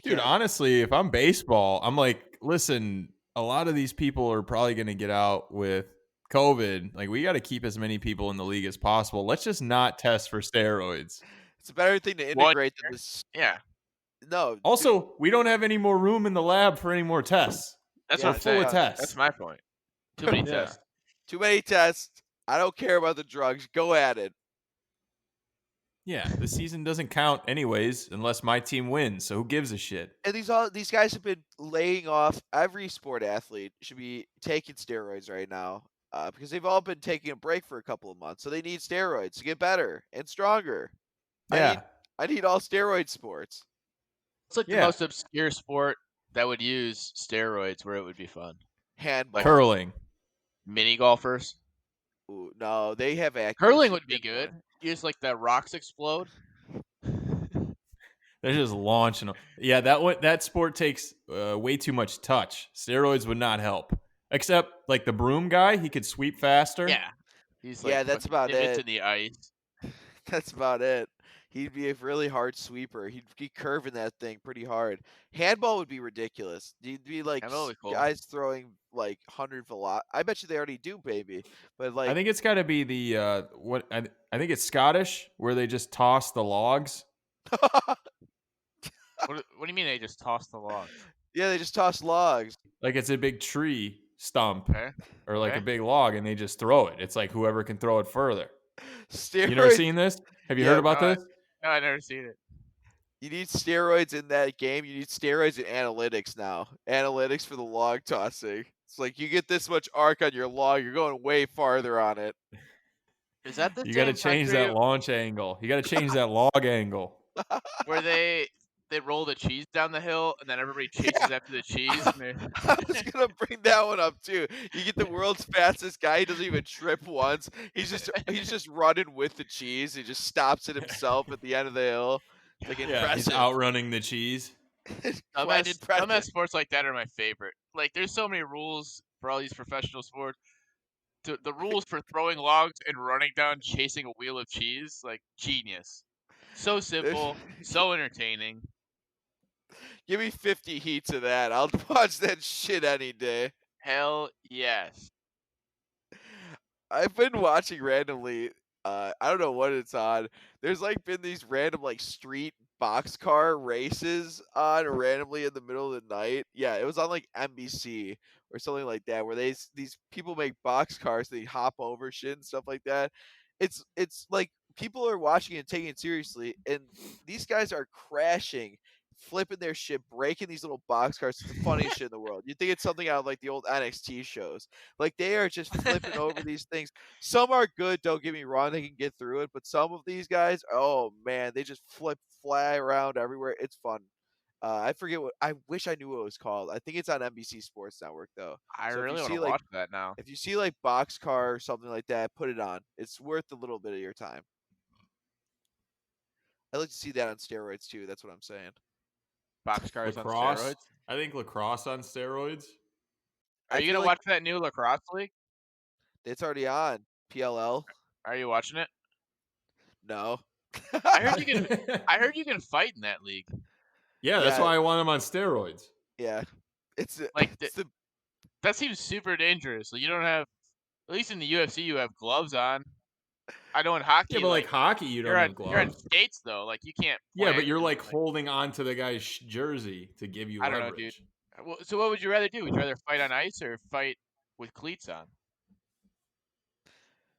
Dude, honestly, if I'm baseball, I'm like, listen, a lot of these people are probably going to get out with COVID. Like, we got to keep as many people in the league as possible. Let's just not test for steroids. It's a better thing to integrate them. Yeah. No. Also, we don't have any more room in the lab for any more tests. That's what I'm full saying. of tests. That's my point. Too many tests. Too many tests. I don't care about the drugs. Go at it. Yeah, the season doesn't count anyways unless my team wins. So who gives a shit? And these guys have been laying off. Every sport athlete should be taking steroids right now because they've all been taking a break for a couple of months. So they need steroids to get better and stronger. Yeah. I need all steroid sports. It's like the most obscure sport that would use steroids where it would be fun. Handball. Curling. Mini golfers. Ooh, no, they have accuracy. Curling would be good. You just like the rocks explode. They're just launching them. Yeah, that sport takes way too much touch. Steroids would not help. Except like the broom guy, he could sweep faster. Yeah. He's like that's about it. In the ice. That's about it. He'd be a really hard sweeper. He'd be curving that thing pretty hard. Handball would be ridiculous. You'd be like guys throwing like 100 velocity. I bet you they already do, baby. But like, I think it's got to be the I think it's Scottish where they just toss the logs. What do you mean they just toss the logs? Yeah, they just toss logs. Like it's a big tree stump or like a big log, and they just throw it. It's like whoever can throw it further. Steroids. You never seen this? Have you heard about this? No, I've never seen it. You need steroids in that game. You need steroids in analytics now. Analytics for the log tossing. It's like you get this much arc on your log, you're going way farther on it. Is that the You got to change that launch angle. You got to change that log angle. Where they they roll the cheese down the hill, and then everybody chases after the cheese. And I was gonna bring that one up too. You get the world's fastest guy. He doesn't even trip once. He's just running with the cheese. He just stops it himself at the end of the hill. It's like Yeah, he's impressive. outrunning the cheese. Quite impressive. dumbass sports like that are my favorite. Like, there's so many rules for all these professional sports. The rules for throwing logs and running down, chasing a wheel of cheese, like genius. So simple, so entertaining. Give me 50 heats of that. I'll watch that shit any day. Hell yes. I've been watching randomly. I don't know what it's on. There's like been these random like street boxcar races on randomly in the middle of the night. Yeah, it was on like NBC or something like that, where these people make boxcars, they hop over shit and stuff like that. It's like people are watching and taking it seriously, and these guys are crashing, flipping their shit, breaking these little boxcars. It's the funniest shit in the world. You think it's something out of like the old NXT shows. Like they are just flipping over these things. Some are good, don't get me wrong, they can get through it, but some of these guys, oh man, they just fly around everywhere. It's fun. I forget what I wish I knew what it was called. I think it's on NBC Sports Network though. I So really if want you to see like watch that now. if you see like boxcar or something like that, put it on. It's worth a little bit of your time. I'd like to see that on steroids too. That's what I'm saying. Boxcars on Lacrosse. steroids. I think lacrosse on steroids. Are you gonna watch that new lacrosse league? It's already on PLL. Are you watching it? No. I heard you can fight in that league. Yeah, that's why I want him on steroids. Yeah, it's Like it's the that seems super dangerous. Like, you don't have, at least in the UFC, you have gloves on. I know in hockey, Yeah, but like hockey, you don't have gloves. You're on skates though. Like, you can't. Yeah, but you're like holding on to the guy's jersey to give you I leverage. don't know, dude. Well, so what would you rather do? Would you rather fight on ice or fight with cleats on?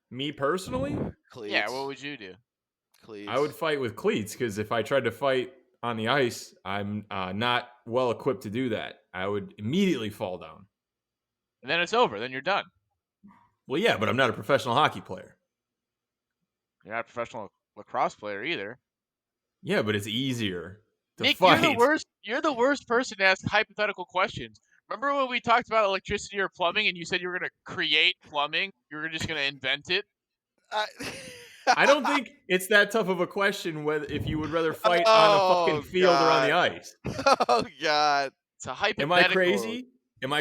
Me personally? cleats. Yeah, what would you do? Cleats. I would fight with cleats because if I tried to fight on the ice, I'm not well equipped to do that. I would immediately fall down. And then it's over. Then you're done. Well, yeah, but I'm not a professional hockey player. You're not a professional lacrosse player either. Yeah, but it's easier to Nick, fight. You're the worst person to ask hypothetical questions. Remember when we talked about electricity or plumbing, and you said you were going to create plumbing? You were just going to invent it. I don't think it's that tough of a question whether if you would rather fight on a fucking field or on the ice. Oh God! It's a hypothetical. Am I crazy? Am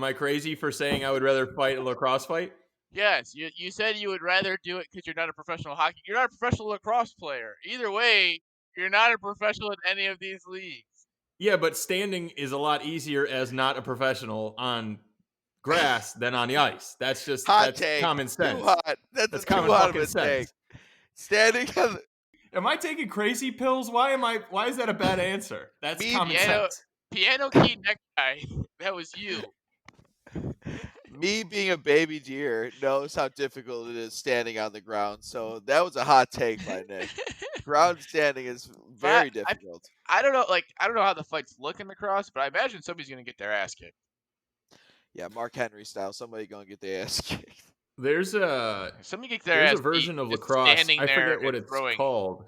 I crazy for saying I would rather fight a lacrosse fight? Yes, you said you would rather do it because you're not a professional hockey. You're not a professional lacrosse player. Either way, you're not a professional in any of these leagues. Yeah, but standing is a lot easier as not a professional on grass than on the ice. That's just that's common sense. Too hot. That's common too hot fucking of a sense. take. Standing on Am I taking crazy pills? Why is that a bad answer? That's common sense. Piano key necktie. That was you. Me being a baby deer knows how difficult it is standing on the ground. So that was a hot take by Nick. Ground standing is very difficult. I don't know. Like, I don't know how the fights look in lacrosse, but I imagine somebody's gonna get their ass kicked. Yeah, Mark Henry style. Somebody gonna get their ass kicked. There's a version of lacrosse. I forget what it's called.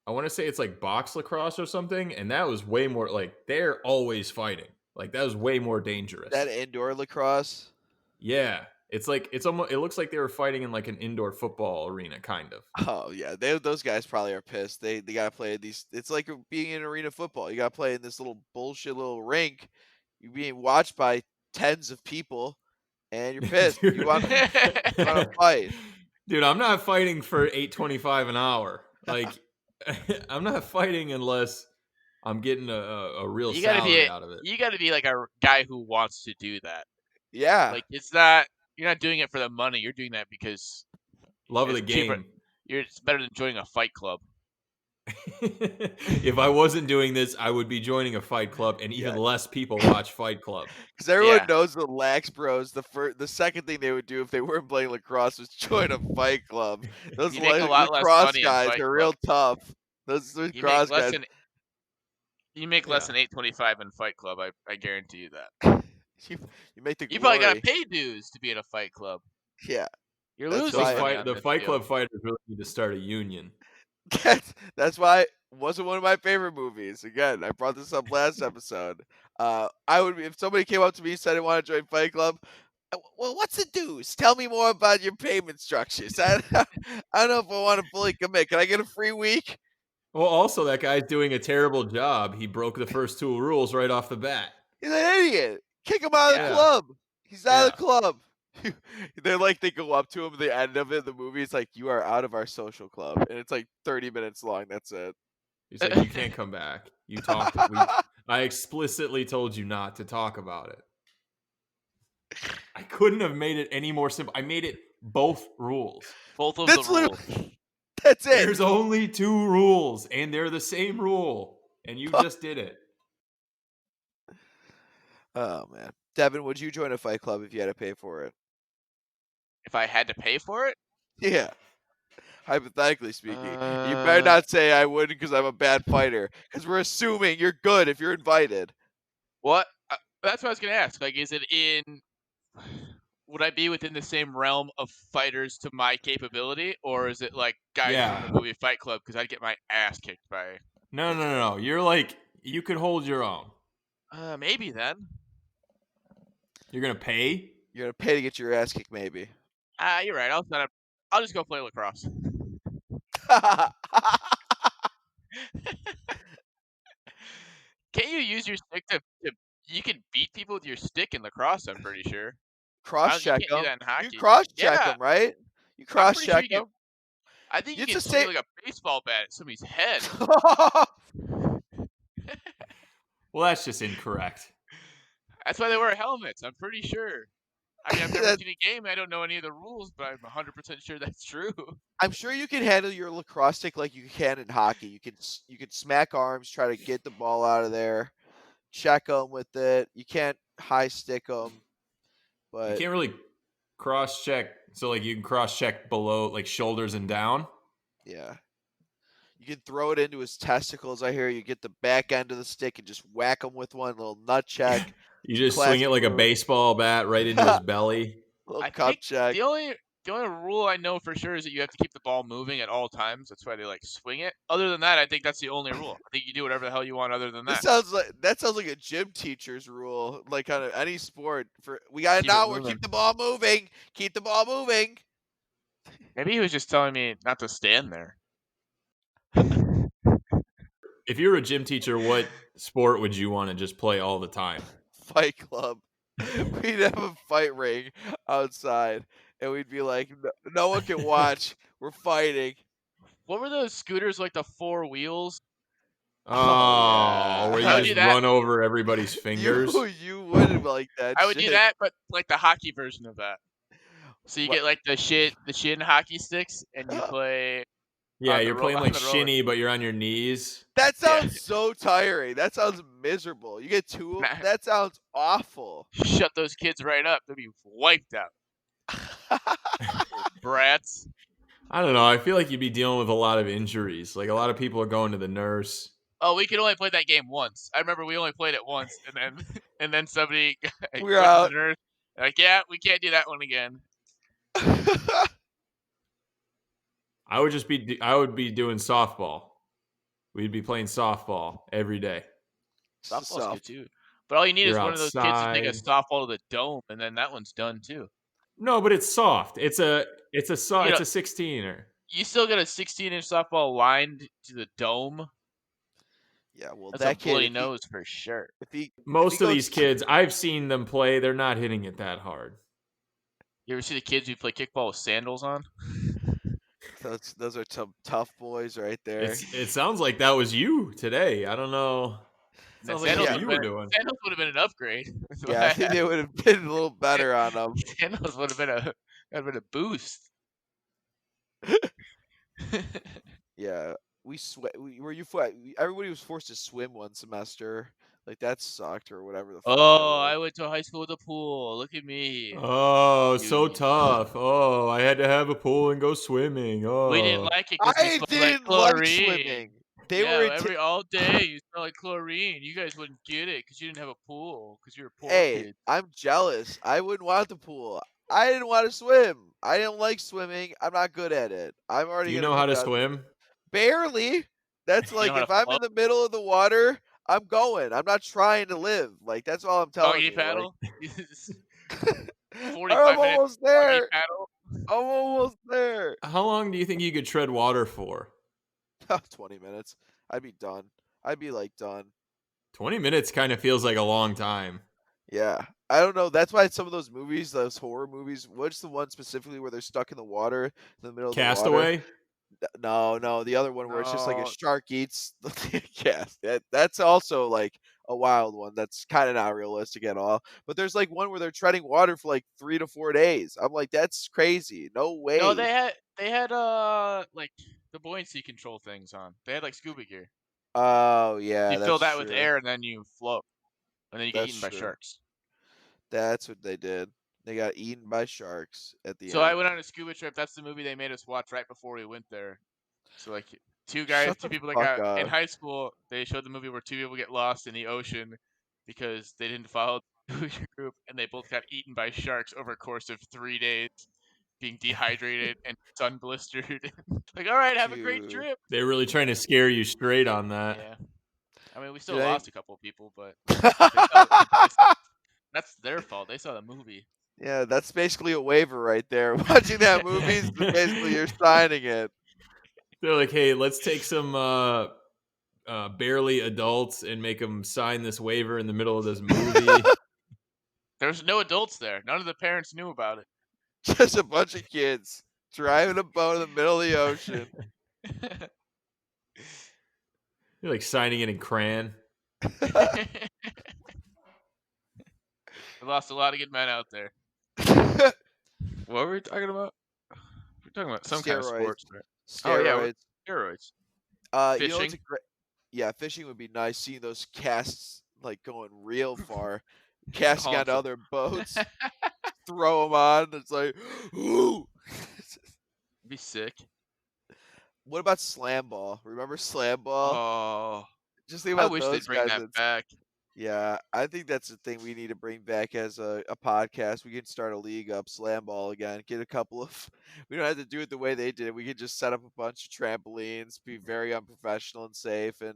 I want to say it's like box lacrosse or something, and that was way more like they're always fighting. Like that was way more dangerous. That indoor lacrosse? Yeah. It's like it looks like they were fighting in like an indoor football arena, kind of. Oh yeah, those guys probably are pissed. They gotta play these. It's like being in arena football. You gotta play in this little bullshit little rink. You're being watched by tens of people, and you're pissed. You want to fight, dude. I'm not fighting for $8.25 an hour. Like I'm not fighting unless I'm getting a real salary out of it. You got to be like a guy who wants to do that. Yeah. Like you're not doing it for the money. You're doing that because love of the game. It's better than joining a fight club. If I wasn't doing this, I would be joining a fight club, and even less people watch Fight Club. Because everyone knows the Lax Bros. The second thing they would do if they weren't playing lacrosse was join a fight club. Those lacrosse guys are real tough. Those lacrosse guys. You make less than $8.25 in Fight Club. I guarantee you that. You make the. You probably gotta pay dues to be in a fight club. Yeah, you're losing. The Fight Club fighters really need to start a union. That's why it wasn't one of my favorite movies. Again, I brought this up last episode. I would if somebody came up to me and said they want to join Fight Club. Well, what's the dues? Tell me more about your payment structures. I don't know if I want to fully commit. Can I get a free week? Well, also that guy's doing a terrible job. He broke the first 2 rules right off the bat. He's an idiot. Kick him out of the Yeah. club. He's out of Yeah. the club. They go up to him at the end of it, the movie. It's like, you are out of our social club. And it's like 30 minutes long. That's it. He's like, you can't come back. You talked. I explicitly told you not to talk about it. I couldn't have made it any more simple. I made it both rules. Both of That's the rules. That's it. There's only 2 rules, and they're the same rule, and you just did it. Oh, man. Devin, would you join a Fight Club if you had to pay for it? If I had to pay for it? Yeah. Hypothetically speaking. You better not say I wouldn't because I'm a bad fighter. Because we're assuming you're good if you're invited. What? That's what I was going to ask. Like, is it in... Would I be within the same realm of fighters to my capability? Or is it like guys from the movie Fight Club? Because I'd get my ass kicked by... No. You're like, you could hold your own. Maybe then. You're going to pay? You're going to pay to get your ass kicked, maybe. You're right. I'll just go play lacrosse. Can't you use your stick to you can beat people with your stick in lacrosse, I'm pretty sure. Cross-check you can't do them. that in hockey. You cross-check Yeah. them, right? You I'm pretty sure cross-check them. I think you It's can the swing same- like a baseball bat at somebody's head. Well, that's just incorrect. That's why they wear helmets, I'm pretty sure. I mean, I've never seen a game. I don't know any of the rules, but I'm 100% sure that's true. I'm sure you can handle your lacrosse stick like you can in hockey. You can smack arms, try to get the ball out of there, check them with it. You can't high stick them, but You can't really cross check. So, like, you can cross check below, like, shoulders and down. yeah. You can throw it into his testicles. I hear you get the back end of the stick and just whack him with one little nut check. You just Classic swing it like a move. baseball bat right into his belly. Little I cup think check. the only rule I know for sure is that you have to keep the ball moving at all times. That's why they like swing it. Other than that, I think that's the only rule. I think you do whatever the hell you want other than That that. sounds like a gym teacher's rule, like on any sport. We got Keep an it hour. moving. Keep the ball moving. Keep the ball moving. Maybe he was just telling me not to stand there. If you were a gym teacher, what sport would you want to just play all the time? Fight Club. We'd have a fight ring outside, and we'd be like, no one can watch. We're fighting. What were those scooters like the 4 wheels? Oh, where I would you do just that. run over everybody's fingers? You wouldn't like that. I would do shit. that, but like the hockey version of that. So you get like the shin hockey sticks, and you play. Yeah, on the you're playing on like the roller. shinny, but you're on your knees. That sounds so tiring. That sounds miserable. You get 2 of them. Nah. That sounds awful. Shut those kids right up. They'll be wiped out. Little brats. I don't know. I feel like you'd be dealing with a lot of injuries. Like a lot of people are going to the nurse. Oh, we could only play that game once. I remember we only played it once, and then somebody We're went out. to the nurse. Like, yeah, we can't do that one again. I would be doing softball. We'd be playing softball every day. Softball's good too. But all you need is You're one of those kids to take a outside. softball to the dome, and then that one's done too. No, but it's soft. It's a 16er. You still got a 16-inch softball lined to the dome. Yeah, well, That's that a bloody kid, nose for sure. Most of these kids, I've seen them play. They're not hitting it that hard. You ever see the kids who play kickball with sandals on? Those are some tough boys right there. It sounds like that was you today. I don't know. Sounds like Sandals what you were doing. Sandals would have been an upgrade. Yeah, I think they would have been a little better on them. Sandals would have been a boost. Yeah, everybody was forced to swim one semester. Like that sucked or whatever the fuck. Oh, I went to high school with a pool. Look at me. Oh, so tough. Oh, I had to have a pool and go swimming. Oh, We didn't like it because I didn't like swimming. All day you smell like chlorine. You guys wouldn't get it because you didn't have a pool because you were poor Hey, kids. I'm jealous. I wouldn't want the pool. I didn't want to swim. I didn't like swimming. I'm not good at it. I'm already. Do you know how to swim? Barely. That's You know like how if to I'm in float? the middle of the water, I'm going. I'm not trying to live. Like that's all I'm telling Doggy you. Like paddle? I'm 45-minute almost doggy there. paddle? I'm almost there. How long do you think you could tread water for? 20 minutes. I'd be done. I'd be like done. 20 minutes kind of feels like a long time. Yeah. I don't know. That's why some of those movies, those horror movies, what's the one specifically where they're stuck in the water, in the middle of the water? Castaway? No, the other one where it's just like a No. shark eats the yes. That's also like a wild one. That's kind of not realistic at all. But there's like one where they're treading water for like 3 to 4 days. I'm like, that's crazy. No No, way. they had like the buoyancy control things on. They had like scuba gear. Oh yeah, You fill that's that with true. air and then you float. And then you get That's eaten by true. sharks. That's what they did. They got eaten by sharks at the So I end. went on a scuba trip. That's the movie they made us watch right before we went there. So like two Shut the people that fuck got in up. high school, they showed the movie where two people get lost in the ocean because they didn't follow the group, and they both got eaten by sharks over a course of 3 days, being dehydrated and sun blistered. Like, all right, have a great Dude. trip. They're really trying to scare you straight on that. Yeah, I mean, we Did still I lost a couple people, but they saw, that's their fault. They saw the movie. Yeah, that's basically a waiver right there. Watching that movie is basically you're signing it. They're like, hey, let's take some barely adults and make them sign this waiver in the middle of this movie. There's no adults there. None of the parents knew about it. Just a bunch of kids driving a boat in the middle of the ocean. You're like signing it in crayon. We lost a lot of good men out there. What were we talking about? We're talking about some kind of Steroids. sports, right? Steroids. Oh yeah, steroids. You know what's Fishing. fishing would be nice. Seeing those casts like going real far, casting Hauling onto some- other boats, throw them on. It's like, ooh. Be sick. What about slam ball? Remember slam ball? Oh, Just think I about wish they'd those bring guys. that back. Yeah, I think that's the thing we need to bring back as a podcast. We can start a league up, slam ball again. Get a couple of. We don't have to do it the way they did. We could just set up a bunch of trampolines, be very unprofessional and safe, and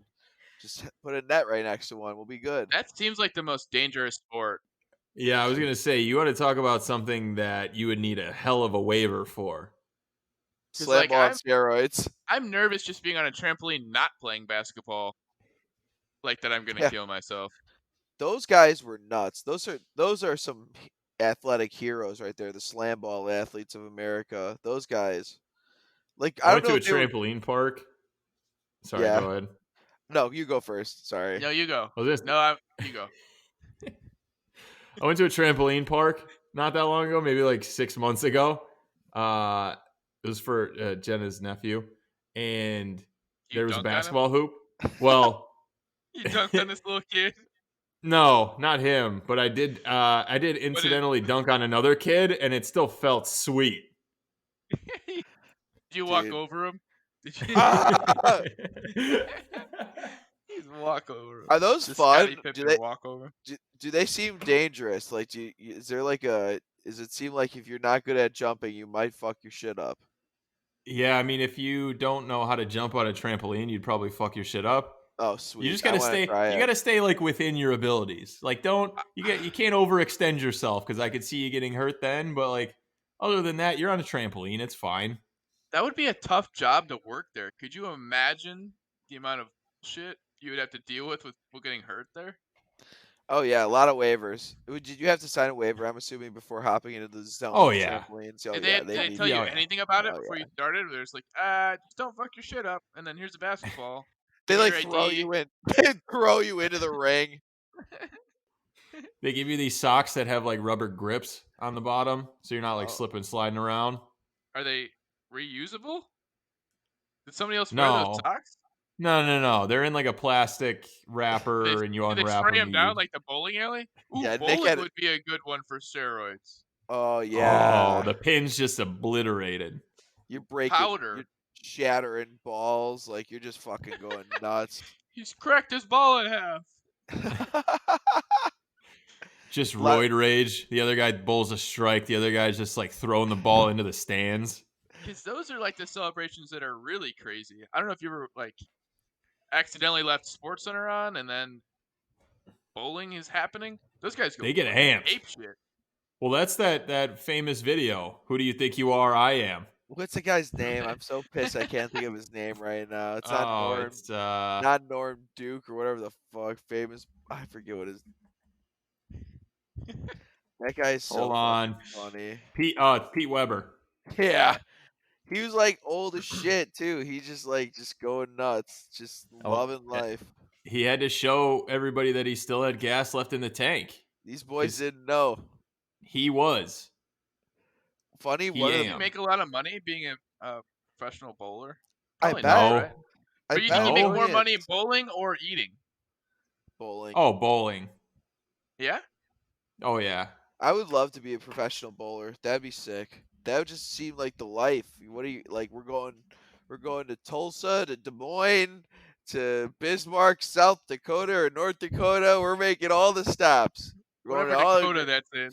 just put a net right next to one. We'll be good. That seems like the most dangerous sport. Yeah, I was going to say, you want to talk about something that you would need a hell of a waiver for. Because Slam like ball on steroids. I'm nervous just being on a trampoline, not playing basketball. Like that, I'm gonna Yeah. kill myself. Those guys were nuts. Those are some athletic heroes right there. The slam ball athletes of America. Those guys. Like I I went don't know to a if they were. trampoline park. Sorry, Yeah. go ahead. No, you go first. Sorry. No, you go. Was this? No, you go. I went to a trampoline park not that long ago, maybe like 6 months ago. It was for Jenna's nephew, and You there was a dunked on him? basketball hoop. Well, You dunked on this little kid. no, not him, but I did. I did incidentally dunk on another kid, and it still felt sweet. Did you walk Dude. over him? Did you? Ah! He's walk over him. Are those The fun? Scottie Pippen walk over. Do they seem dangerous? Like, is there like a? Does it seem like if you're not good at jumping, you might fuck your shit up? Yeah, I mean, if you don't know how to jump on a trampoline, you'd probably fuck your shit up. Oh, sweet! You just I gotta wanna stay. try You it. gotta stay like within your abilities. Like, you can't overextend yourself because I could see you getting hurt then. But like, other than that, you're on a trampoline. It's fine. That would be a tough job to work there. Could you imagine the amount of shit you would have to deal with people getting hurt there? Oh yeah, a lot of waivers. Did you have to sign a waiver? I'm assuming before hopping into the zone. Oh, of yeah. trampolines. Oh Did yeah, they need tell you oh, yeah. anything about it Oh, before yeah. you started? There's like, just don't fuck your shit up, and then here's a basketball. They Give me like your throw ID. you in. They throw you into the ring. They give you these socks that have like rubber grips on the bottom, so you're not like Oh. slipping, sliding around. Are they reusable? Did somebody else wear No. those socks? No. They're in like a plastic wrapper, and you Do they unwrap spray them. them down like the bowling alley? Ooh, Yeah, Nick bowling had- would be a good one for steroids. Oh yeah. Oh, the pin's just obliterated. You're breaking. Powder. You're shattering balls. Like you're just fucking going nuts. He's cracked his ball in half. Just Lot- roid rage. The other guy bowls a strike. The other guy's just like throwing the ball into the stands. Because those are like the celebrations that are really crazy. I don't know if you ever like accidentally left SportsCenter on and then bowling is happening. Those guys go They get amped. ape shit. Well, that's that famous video. Who do you think you are? I am. What's the guy's name? I'm so pissed I can't think of his name right now. It's not Oh, Norm. it's Not Norm Duke or whatever the fuck. Famous. I forget what his. That guy is so hold on. funny. It's Pete Weber. Yeah. He was like old as shit too. He just going nuts, just loving life. He had to show everybody that he still had gas left in the tank. These boys didn't know. He was. Funny. Did you make a lot of money being a professional bowler? Probably I bet. Not, Right? But you think you make more money bowling or eating? Bowling. Oh, bowling. Yeah? Oh, yeah. I would love to be a professional bowler. That'd be sick. That would just seem like the life. What are you like? We're going to Tulsa, to Des Moines, to Bismarck, South Dakota, or North Dakota. We're making all the stops. Whatever Dakota that's in.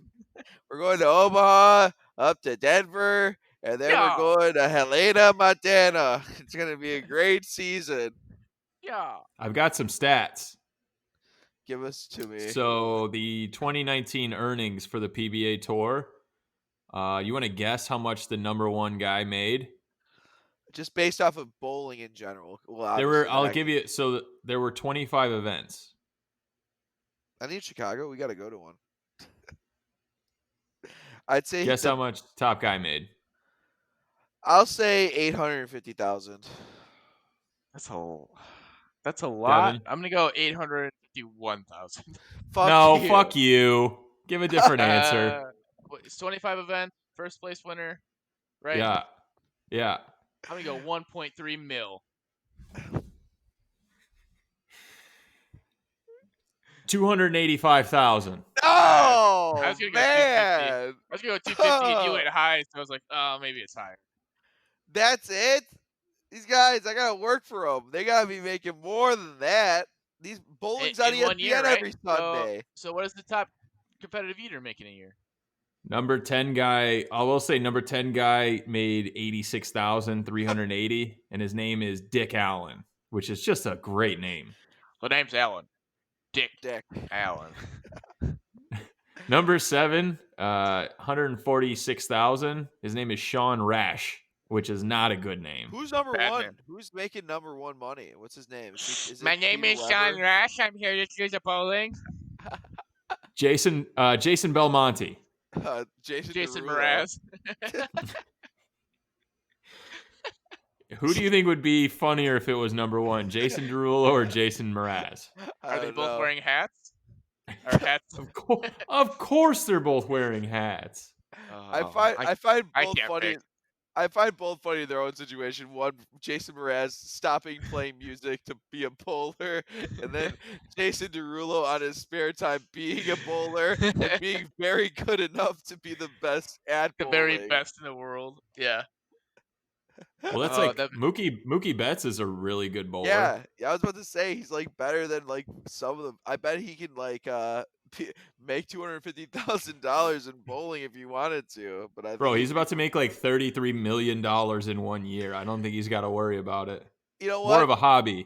We're going to Omaha, up to Denver, and then we're going to Helena, Montana. It's gonna be a great season. Yeah. I've got some stats. Give us to me. So the 2019 earnings for the PBA Tour. You want to guess how much the number one guy made? Just based off of bowling in general. Well, I'll give you. So there were 25 events. I need Chicago. We got to go to one. I'd say. Guess how much top guy made? I'll say 850,000. That's a lot. Devin? I'm gonna go 851,000. Fuck you. Give a different answer. It's 25 events, first place winner, right? Yeah. I'm gonna go 1.3 mil. 285,000. Oh, I was gonna man. Go 250. I was gonna go 250 and you went high, so I was like, oh, maybe it's higher. That's it? These guys, I gotta work for them. They gotta be making more than that. These bowling's on ESPN every Sunday. So what does the top competitive eater make in a year? Number 10 guy, I will say number 10 guy made 86,380, and his name is Dick Allen, which is just a great name. The name's Allen. Dick Allen. Number 7, 146,000. His name is Sean Rash, which is not a good name. Who's number one? Who's making number one money? What's his name? My name is Sean Rash. I'm here to choose a bowling. Jason Belmonte. Jason Mraz. Who do you think would be funnier if it was number 1, Jason Derulo or Jason Mraz? Are they both wearing hats? Or hats? Of course, they're both wearing hats. I find both funny. I find both funny in their own situation. One, Jason Mraz stopping playing music to be a bowler, and then Jason Derulo on his spare time being a bowler and being very good enough to be the best at bowling. The very best in the world. Yeah. Well, that's Mookie Betts is a really good bowler. Yeah, I was about to say he's like better than like some of them. I bet he can like make $250,000 in bowling if he wanted to. But he's about to make like $33 million in 1 year. I don't think he's got to worry about it. You know what? More of a hobby.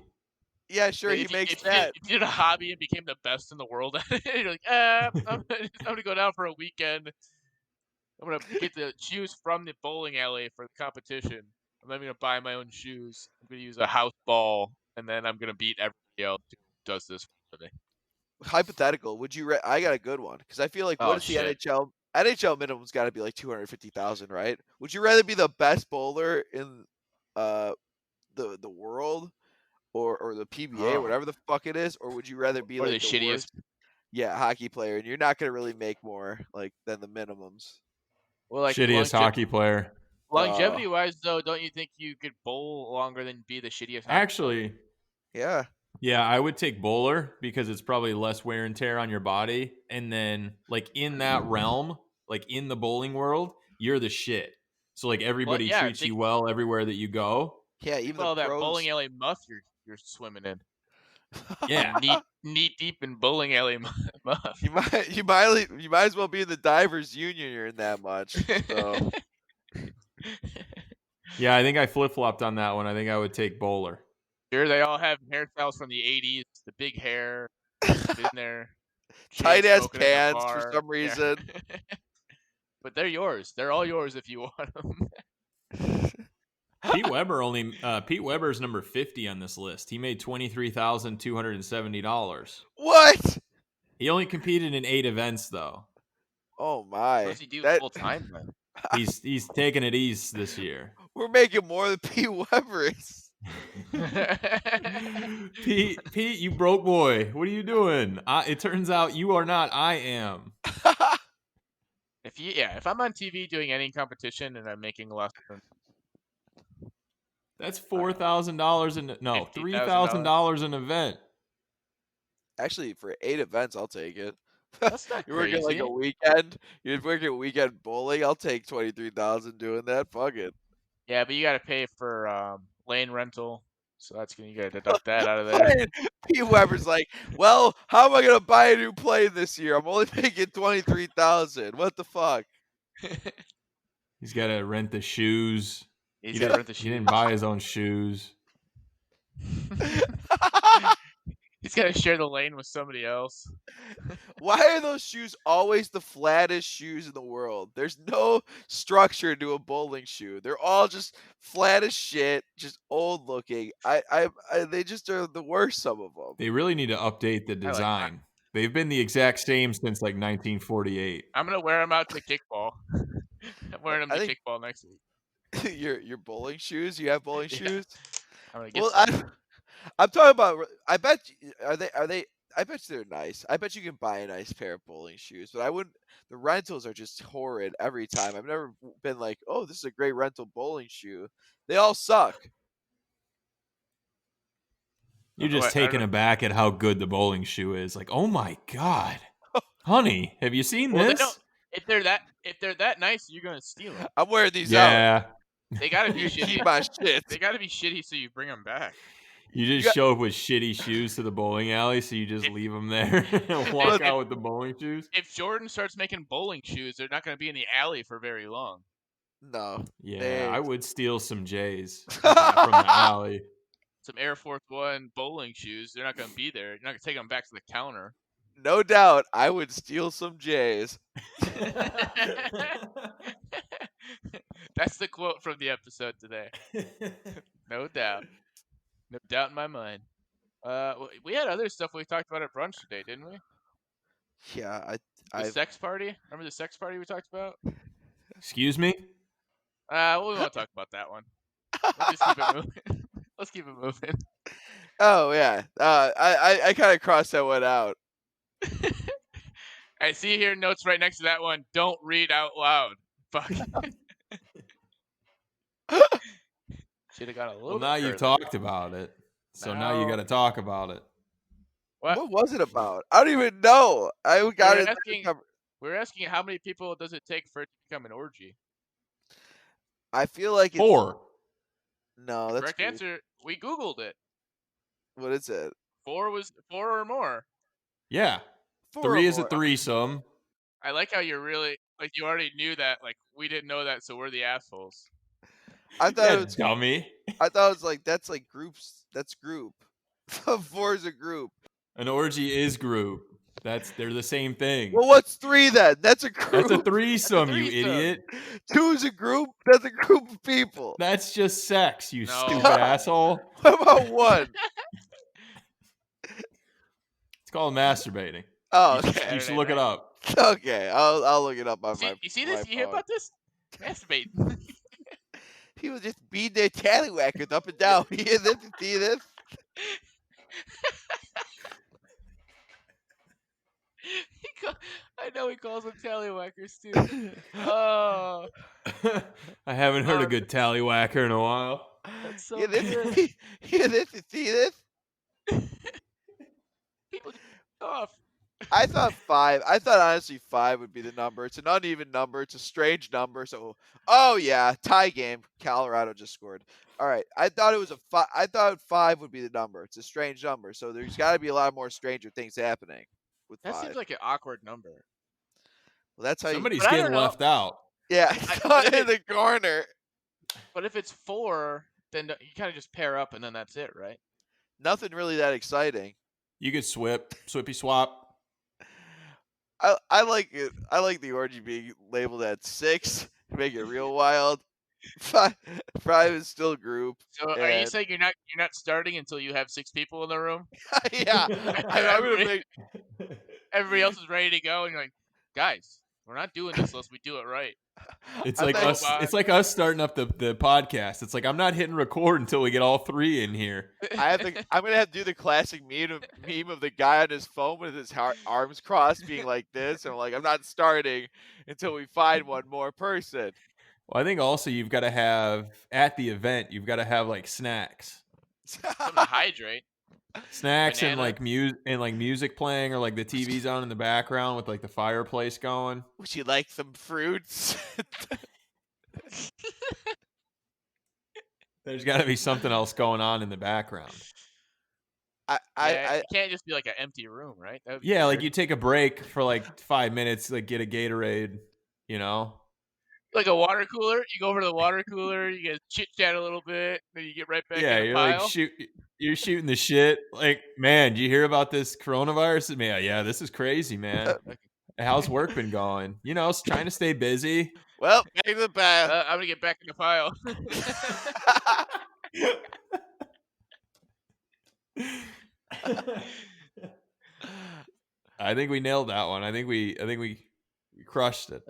Yeah, sure. He makes that. If you did a hobby and became the best in the world at it, you're like, I'm gonna go down for a weekend. I'm gonna get the shoes from the bowling alley for the competition. I'm not gonna buy my own shoes. I'm gonna use a house ball, and then I'm gonna beat everybody else who does this for a living. Hypothetical, would you? I got a good one because I feel like what is the NHL? NHL minimum's got to be like 250,000, right? Would you rather be the best bowler in the world or the PBA or whatever the fuck it is, or would you rather be like the shittiest? Worst, hockey player, and you're not gonna really make more like than the minimums? Well, like shittiest hockey player. Longevity-wise, though, don't you think you could bowl longer than be the shittiest? Actually, yeah. Yeah, I would take bowler because it's probably less wear and tear on your body. And then, like, in that realm, like, in the bowling world, you're the shit. So, like, everybody treats you well everywhere that you go. Yeah, even all the that pros. bowling alley muff you're swimming in. Yeah. knee deep in bowling alley muff. You might as well be in the divers union. You're in that much. So. Yeah, I think I flip-flopped on that one. I think I would take bowler. Sure, they all have hairstyles from the 80s, the big hair, been there. Tight ass Smoking in the pants for bar. some reason. Yeah. But they're yours. They're all yours if you want them. Pete Weber's number 50 on this list. He made $23,270. What? He only competed in 8 events though. Oh my! What does he do full time then? He's taking it easy this year. We're making more than Pete Weber is. Pete, you broke boy. What are you doing? It turns out you are not. I am. If I'm on TV doing any competition and I'm making less than that's $4,000 $3,000 an event. Actually, for 8 events, I'll take it. That's not You're working like a weekend. You're working a weekend bowling. I'll take 23,000 doing that. Fuck it. Yeah, but you got to pay for lane rental, so you got to deduct that out of there. Pete Weber's like, well, how am I gonna buy a new plane this year? I'm only making 23,000. What the fuck? He's got to rent the shoes. He didn't buy his own shoes. He's got to share the lane with somebody else. Why are those shoes always the flattest shoes in the world? There's no structure to a bowling shoe. They're all just flat as shit, just old looking. They just are the worst, some of them. They really need to update the design. They've been the exact same since like 1948. I'm going to wear them out to kickball. I'm wearing them to kickball next week. Your bowling shoes? You have bowling shoes? I'm going to get some. I'm talking about. I bet are they? I bet they're nice. I bet you can buy a nice pair of bowling shoes, but I wouldn't. The rentals are just horrid every time. I've never been like, oh, this is a great rental bowling shoe. They all suck. You're just taken aback at how good the bowling shoe is. Like, oh my god, honey, have you seen this? If they're that nice, you're gonna steal them. I'm wearing these out. They gotta be shitty. Keep my shit. They gotta be shitty, so you bring them back. You just show up with shitty shoes to the bowling alley, so you just leave them there and walk out with the bowling shoes? If Jordan starts making bowling shoes, they're not going to be in the alley for very long. No. Yeah, I would steal some J's from the alley. Some Air Force One bowling shoes. They're not going to be there. You're not going to take them back to the counter. No doubt, I would steal some J's. That's the quote from the episode today. No doubt. No doubt in my mind. We had other stuff we talked about at brunch today, didn't we? Yeah, the sex party. Remember the sex party we talked about? Excuse me? We won't talk about that one. Let's just keep it moving. Let's keep it moving. Oh yeah. I kind of crossed that one out. I see here notes right next to that one. Don't read out loud. Fuck. Should have got a little. Well, now you talked about it, so now you got to talk about it. What was it about? I don't even know. I got it. We're asking how many people does it take for it to become an orgy? I feel like it's 4. No, that's correct answer. We Googled it. What is it? 4 or more. Yeah. 3 is a threesome. I like how you're really you already knew that. Like we didn't know that, so we're the assholes. I thought it was dummy. I thought it was like that's like groups. That's group. 4 is a group. An orgy is group. They're the same thing. Well, what's 3 then? That's a group. That's a threesome, you idiot. 2 is a group. That's a group of people. That's just sex, you stupid asshole. What about 1? It's called masturbating. Oh, okay. You should look it up. Okay, I'll look it up on my. You see this? You hear about this? Masturbating. People just beat their tallywhackers up and down. You hear this? See this? I know he calls them tallywhackers too. Oh. I haven't heard a good tallywhacker in a while. That's so hear good. this? Hear this? See this? People off. I thought 5. I thought honestly 5 would be the number. It's an uneven number. It's a strange number. So, oh yeah, tie game. Colorado just scored. All right. I thought it was a 5. I thought 5 would be the number. It's a strange number. So there's got to be a lot more stranger things happening with 5. That seems like an awkward number. Well, that's how somebody's getting left out. Yeah, in the corner. But if it's 4, then you kind of just pair up and then that's it, right? Nothing really that exciting. You could swippy swap. I like it. I like the orgy being labeled at 6 to make it real wild. 5 is still group. So are you saying you're not starting until you have 6 people in the room? Yeah, I'm gonna make. Everybody else is ready to go, and you're like, guys, we're not doing this unless we do it right. It's like us. It's like us starting up the podcast. It's like I'm not hitting record until we get all 3 in here. I'm gonna have to do the classic meme of the guy on his phone with his arms crossed, being like this. And I'm like, I'm not starting until we find one more person. Well, I think also you've got to have at the event. You've got to have like snacks, something to hydrate. Snacks and like music playing, or like the TV's on in the background with like the fireplace going. Would you like some fruits? There's got to be something else going on in the background. It can't just be like an empty room, right? Yeah, weird. Like you take a break for like 5 minutes, like get a Gatorade, you know? Like a water cooler. You go over to the water cooler, you guys chit chat a little bit, then you get right back in the pile. Like you're shooting the shit. Like, man, do you hear about this coronavirus? Man, yeah, this is crazy, man. How's work been going? You know, trying to stay busy. Well, back to the pile. I'm gonna get back in the pile. I think we nailed that one. I think we crushed it.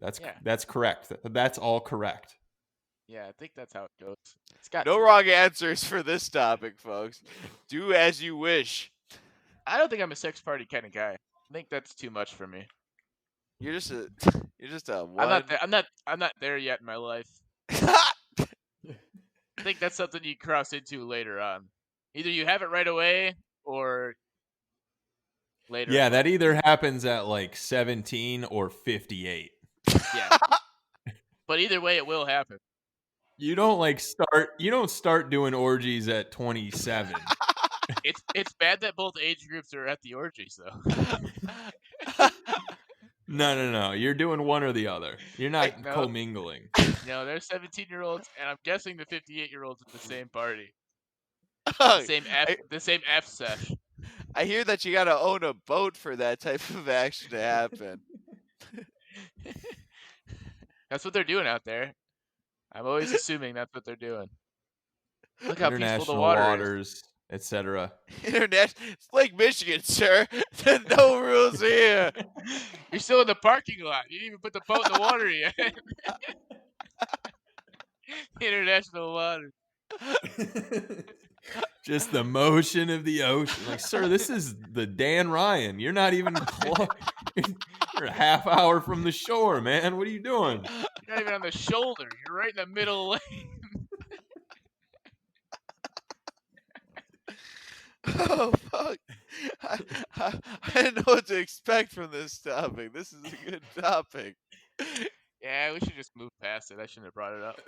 That's correct. That's all correct. Yeah, I think that's how it goes. It's got no wrong answers for this topic, folks. Do as you wish. I don't think I'm a sex party kind of guy. I think that's too much for me. You're just a one. I'm not there yet in my life. I think that's something you cross into later on. Either you have it right away or later. Yeah, that either happens at like 17 or 58. Yeah. But either way, it will happen. You don't start doing orgies at 27. It's bad that both age groups are at the orgies though. No. You're doing one or the other. You're not commingling. No, there's 17-year-olds, and I'm guessing the 58-year-olds at the same party. The same F sesh. I hear that you gotta own a boat for that type of action to happen. That's what they're doing out there. I'm always assuming that's what they're doing. Look how peaceful the waters, etc. International. It's Lake Michigan, sir. No rules here. You're still in the parking lot. You didn't even put the boat in the water yet. International waters. Just the motion of the ocean. Like, sir, this is the Dan Ryan. You're not even close. You're a half hour from the shore, man. What are you doing? You're not even on the shoulder. You're right in the middle lane. Oh, fuck. I didn't know what to expect from this topic. This is a good topic. Yeah, we should just move past it. I shouldn't have brought it up.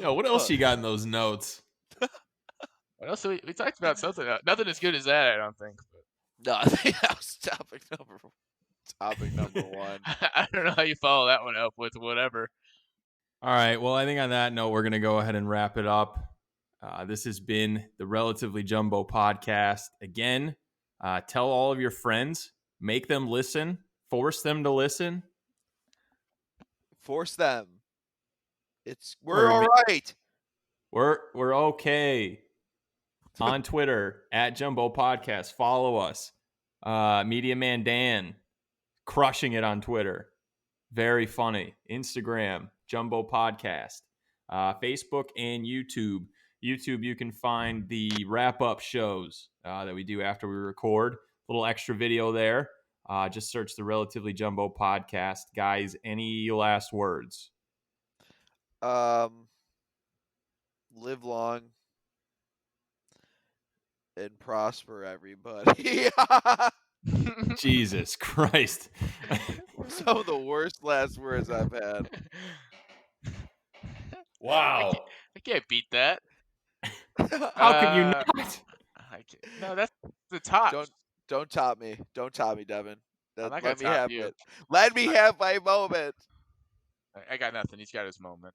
Yeah, what else you got in those notes? What else? We talked about something. Nothing as good as that, I don't think. No, I think that was topic number one. I don't know how you follow that one up with whatever. All right. Well, I think on that note, we're going to go ahead and wrap it up. This has been the Relatively Jumbo podcast. Again, tell all of your friends. Make them listen. Force them to listen. Force them. We're all right. We're okay. On Twitter at Jumbo Podcast. Follow us. Media Man Dan, crushing it on Twitter. Very funny. Instagram, Jumbo Podcast. Facebook and YouTube. YouTube, you can find the wrap-up shows that we do after we record. A little extra video there. Just search the Relatively Jumbo Podcast. Guys, any last words? Live long and prosper, everybody. Jesus Christ. Some of the worst last words I've had. Wow. I can't beat that. How can you not? No, that's the top. Don't top me. Don't top me, Devin. I'm not Let me top have you. it. Let me have my moment. I got nothing. He's got his moment.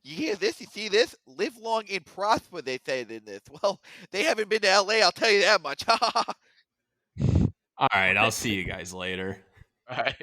You hear this? You see this? Live long and prosper, they say in this. Well, they haven't been to L.A., I'll tell you that much. All right, I'll see you guys later. All right.